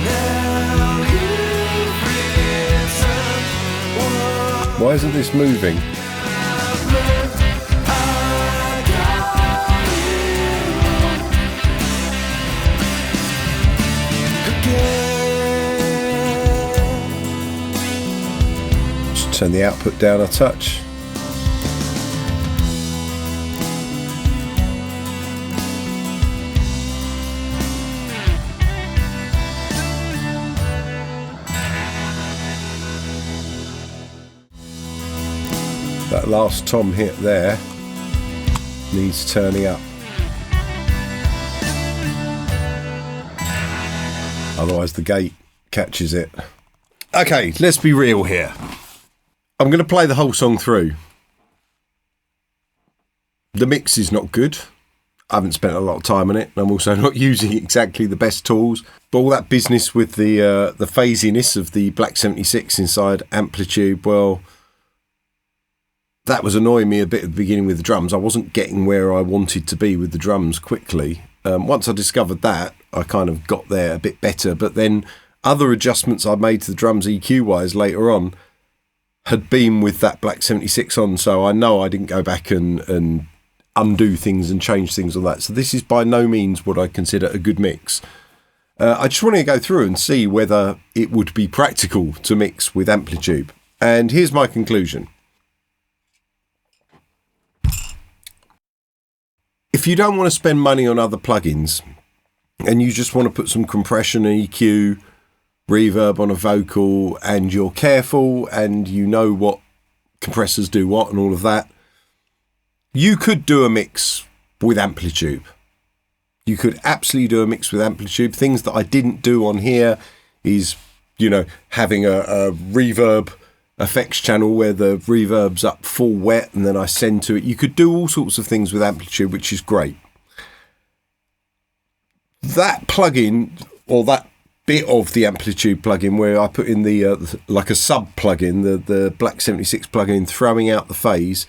Now you've returned. Why isn't this moving? Just turn the output down a touch. That last tom hit there needs turning up. Otherwise the gate catches it. Okay, let's be real here. I'm going to play the whole song through. The mix is not good. I haven't spent a lot of time on it. I'm also not using exactly the best tools. But all that business with the phasiness of the Black 76 inside Amplitube, well, that was annoying me a bit at the beginning with the drums. I wasn't getting where I wanted to be with the drums quickly. Once I discovered that, I kind of got there a bit better. But then other adjustments I made to the drums EQ-wise later on had been with that Black 76 on. So I know I didn't go back and undo things and change things on that. So this is by no means what I consider a good mix. I just want to go through and see whether it would be practical to mix with Amplitube. And here's my conclusion. If you don't want to spend money on other plugins and you just want to put some compression and EQ, reverb on a vocal, and you're careful and you know what compressors do what and all of that, you could do a mix with Amplitube. You could absolutely do a mix with Amplitube. Things that I didn't do on here is, you know, having a reverb effects channel where the reverb's up full wet and then I send to it. You could do all sorts of things with Amplitube, which is great. That plugin, or that bit of the Amplitube plugin where I put in the like a sub plugin, the Black 76 plugin, throwing out the phase,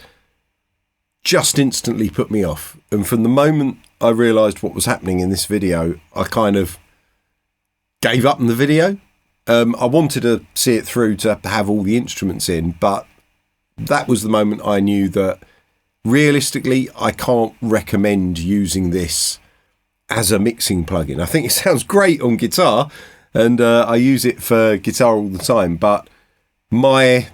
just instantly put me off. And from the moment I realised what was happening in this video, I kind of gave up on the video. I wanted to see it through to have all the instruments in, but that was the moment I knew that realistically I can't recommend using this as a mixing plugin. I think it sounds great on guitar and I use it for guitar all the time, but my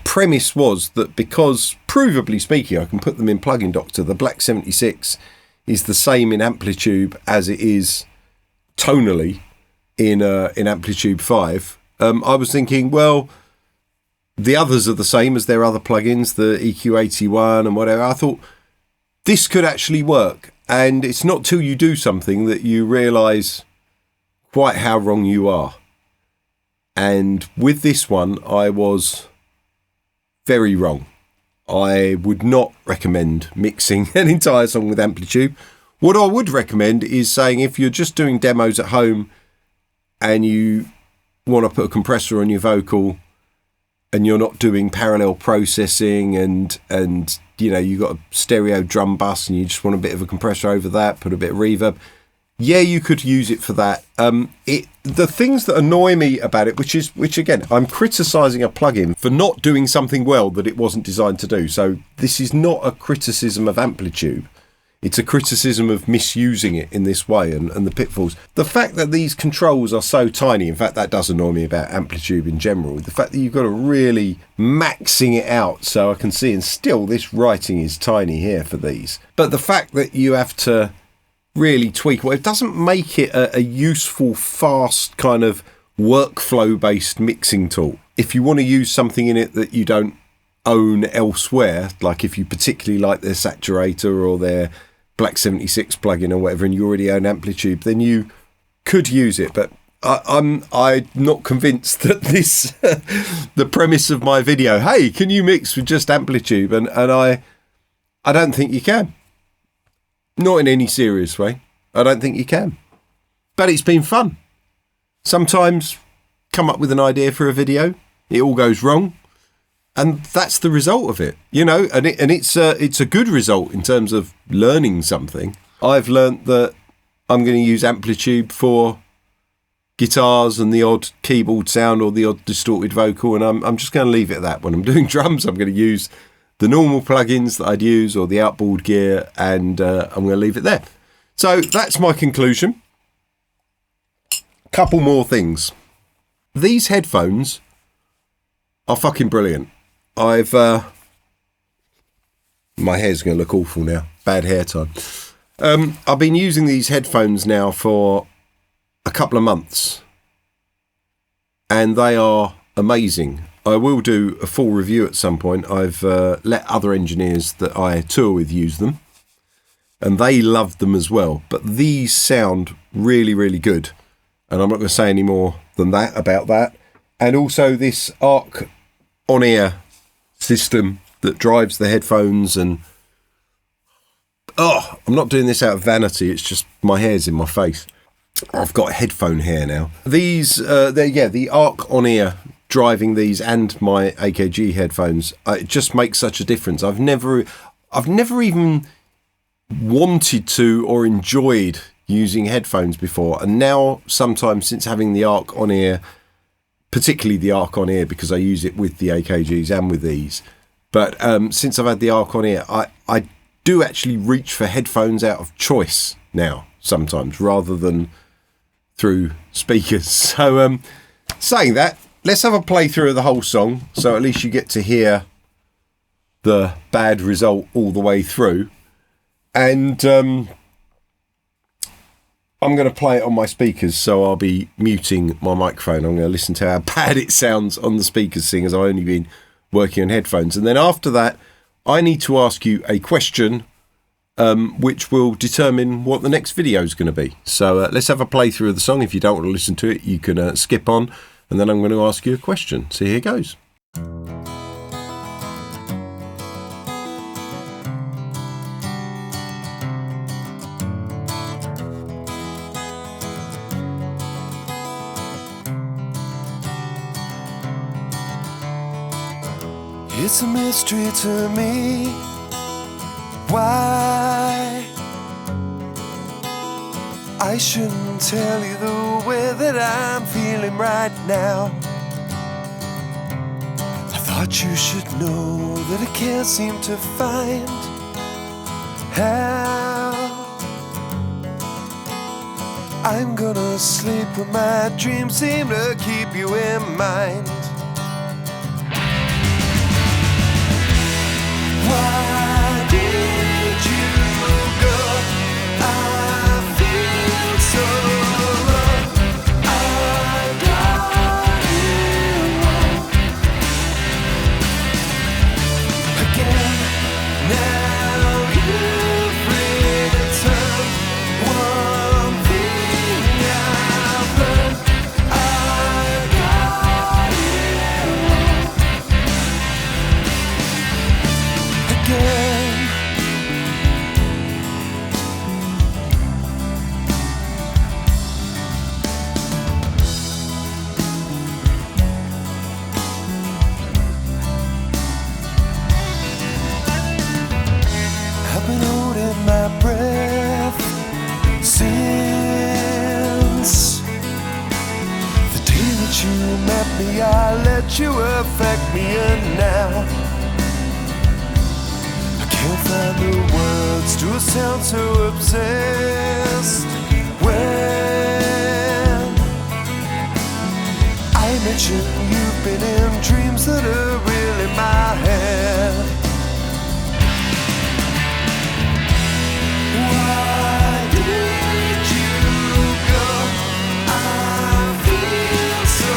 premise was that because, provably speaking, I can put them in Plugin Doctor, the Black 76 is the same in Amplitube as it is tonally in Amplitube 5. I was thinking, well, the others are the same as their other plugins, the EQ81 and whatever. I thought this could actually work. And it's not till you do something that you realise quite how wrong you are. And with this one, I was very wrong. I would not recommend mixing an entire song with Amplitube. What I would recommend is saying if you're just doing demos at home and you want to put a compressor on your vocal and you're not doing parallel processing and you know, you've got a stereo drum bus and you just want a bit of a compressor over that, put a bit of reverb, yeah, you could use it for that. The things that annoy me about it, which again, I'm criticising a plugin for not doing something well that it wasn't designed to do. So this is not a criticism of Amplitube. It's a criticism of misusing it in this way and the pitfalls. The fact that these controls are so tiny, in fact, that does annoy me about Amplitube in general. The fact that you've got to really maxing it out so I can see, and still this writing is tiny here for these. But the fact that you have to really tweak, well, it doesn't make it a useful, fast kind of workflow-based mixing tool. If you want to use something in it that you don't own elsewhere, like if you particularly like their saturator or their Black 76 plugin or whatever, and you already own Amplitube, then you could use it. But I'm not convinced that this the premise of my video, hey, can you mix with just Amplitube? And I don't think you can. Not in any serious way. I don't think you can. But it's been fun. Sometimes come up with an idea for a video, it all goes wrong. And that's the result of it, you know, and it's a good result in terms of learning something. I've learnt that I'm going to use Amplitube for guitars and the odd keyboard sound or the odd distorted vocal, and I'm just going to leave it at that. When I'm doing drums, I'm going to use the normal plugins that I'd use or the outboard gear, and I'm going to leave it there. So that's my conclusion. Couple more things. These headphones are fucking brilliant. My hair's going to look awful now. Bad hair time. I've been using these headphones now for a couple of months, and they are amazing. I will do a full review at some point. I've let other engineers that I tour with use them, and they loved them as well. But these sound really, really good, and I'm not going to say any more than that about that. And also this Arc on-ear system that drives the headphones, and I'm not doing this out of vanity, it's just my hair's in my face. I've got headphone hair now. These the Arc on-ear driving these and my AKG headphones, it just makes such a difference. I've never even wanted to or enjoyed using headphones before, and now sometimes since having the Arc on-ear, particularly the Arc on-ear because I use it with the AKGs and with these, but since I've had the Arc on-ear, I do actually reach for headphones out of choice now sometimes rather than through speakers. So saying that, let's have a playthrough of the whole song, so at least you get to hear the bad result all the way through. And I'm going to play it on my speakers, so I'll be muting my microphone. I'm going to listen to how bad it sounds on the speakers, seeing as I've only been working on headphones. And then after that, I need to ask you a question which will determine what the next video is going to be. So let's have a playthrough of the song. If you don't want to listen to it, you can skip on, and then I'm going to ask you a question. So here goes. It's a mystery to me why I shouldn't tell you the way that I'm feeling right now. I thought you should know that I can't seem to find how I'm gonna sleep when my dreams seem to keep you in mind. Why did you go? I feel so low. I got it wrong again. Now you've returned. One thing I've learned, I got it wrong again. I've been holding my breath since the day that you met me. I let you affect me, and now I can't find the words to a sound so obsessed. When I mention you've been in dreams that are really my head. Why did you go? I feel so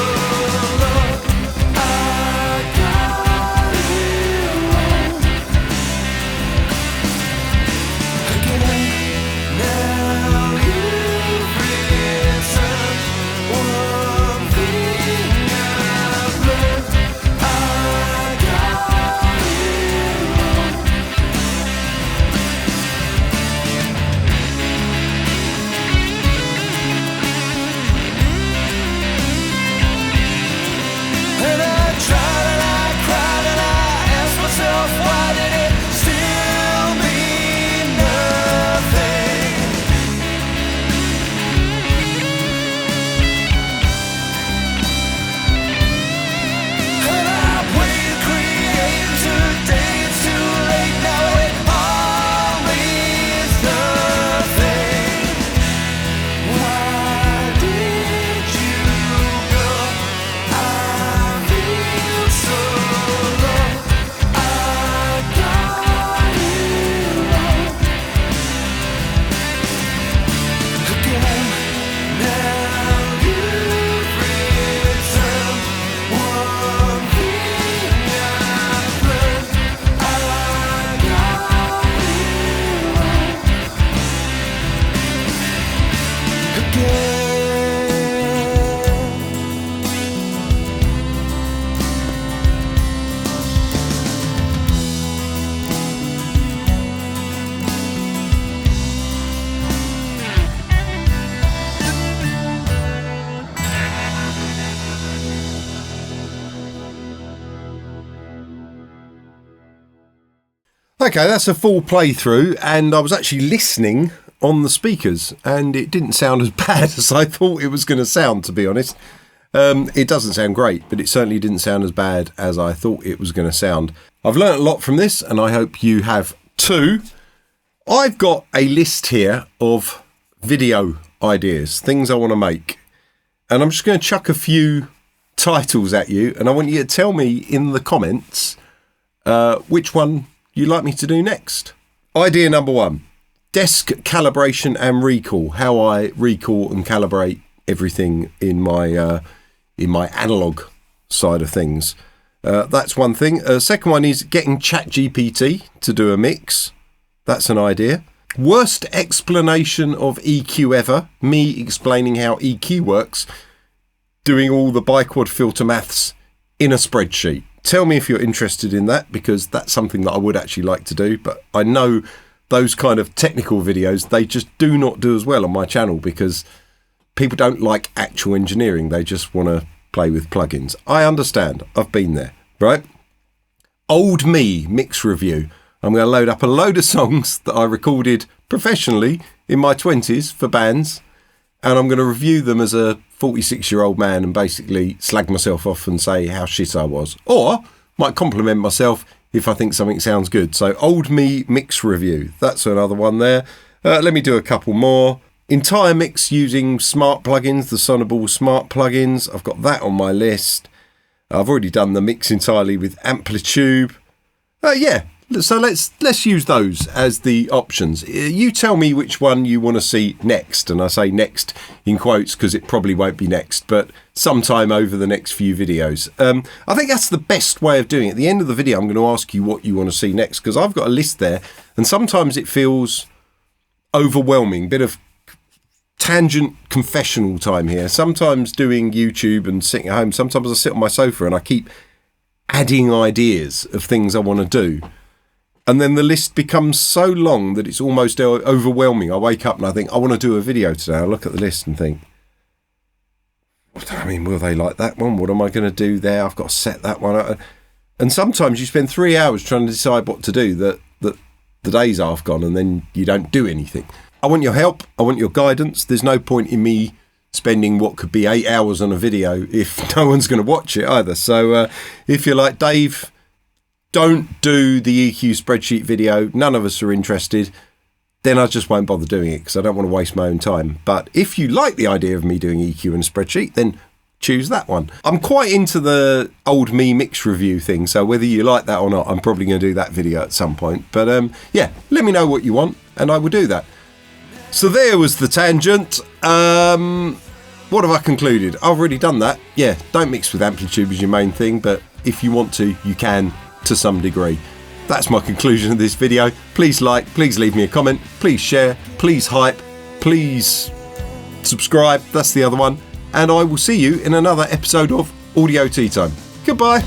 low. I got it wrong again. Now you've returned. One thing I've learned, I myself, why did it still mean nothing? And I played creative today, it's too late now, it all means nothing. Why did you go? I feel so low. I got it wrong again. Now you've written one thing I've learned. I got it wrong again. Okay, that's a full playthrough, and I was actually listening on the speakers, and it didn't sound as bad as I thought it was going to sound, to be honest. It doesn't sound great, but it certainly didn't sound as bad as I thought it was going to sound. I've learnt a lot from this, and I hope you have too. I've got a list here of video ideas, things I want to make, and I'm just going to chuck a few titles at you, and I want you to tell me in the comments which one you'd like me to do next. Idea number 1, desk calibration and recall, how I recall and calibrate everything in my analog side of things. That's one thing. Second one is getting ChatGPT to do a mix. That's an idea. Worst explanation of EQ ever, me explaining how EQ works, doing all the biquad filter maths in a spreadsheet. Tell me if you're interested in that, because that's something that I would actually like to do, but I know those kind of technical videos, they just do not do as well on my channel because people don't like actual engineering. They just want to play with plugins. I understand. I've been there, right? Old me mix review. I'm going to load up a load of songs that I recorded professionally in my 20s for bands, and I'm going to review them as a 46-year-old man and basically slag myself off and say how shit I was. Or might compliment myself if I think something sounds good. So old me mix review. That's another one there. Let me do a couple more. Entire mix using smart plugins, the Sonable smart plugins. I've got that on my list. I've already done the mix entirely with Amplitube. Yeah, so let's use those as the options. You tell me which one you want to see next, and I say next in quotes because it probably won't be next, but sometime over the next few videos. I think that's the best way of doing it. At the end of the video, I'm going to ask you what you want to see next, because I've got a list there, and sometimes it feels overwhelming. Bit of tangent confessional time here. Sometimes doing YouTube and sitting at home, sometimes I sit on my sofa and I keep adding ideas of things I want to do. And then the list becomes so long that it's almost overwhelming. I wake up and I think, I want to do a video today. I look at the list and think, I mean, will they like that one? What am I going to do there? I've got to set that one up. And sometimes you spend 3 hours trying to decide what to do that the day's half gone and then you don't do anything. I want your help. I want your guidance. There's no point in me spending what could be 8 hours on a video if no one's going to watch it either. So if you're like, Dave, don't do the EQ spreadsheet video, none of us are interested, then I just won't bother doing it because I don't want to waste my own time. But if you like the idea of me doing EQ in a spreadsheet, then choose that one. I'm quite into the old me mix review thing, so whether you like that or not, I'm probably going to do that video at some point. But yeah, let me know what you want and I will do that. So there was the tangent. What have I concluded? I've already done that. Yeah, don't mix with Amplitube as your main thing, but if you want to, you can to some degree. That's my conclusion of this video. Please like, please leave me a comment, please share, please hype, please subscribe. That's the other one. And I will see you in another episode of Audio Tea Time. Goodbye.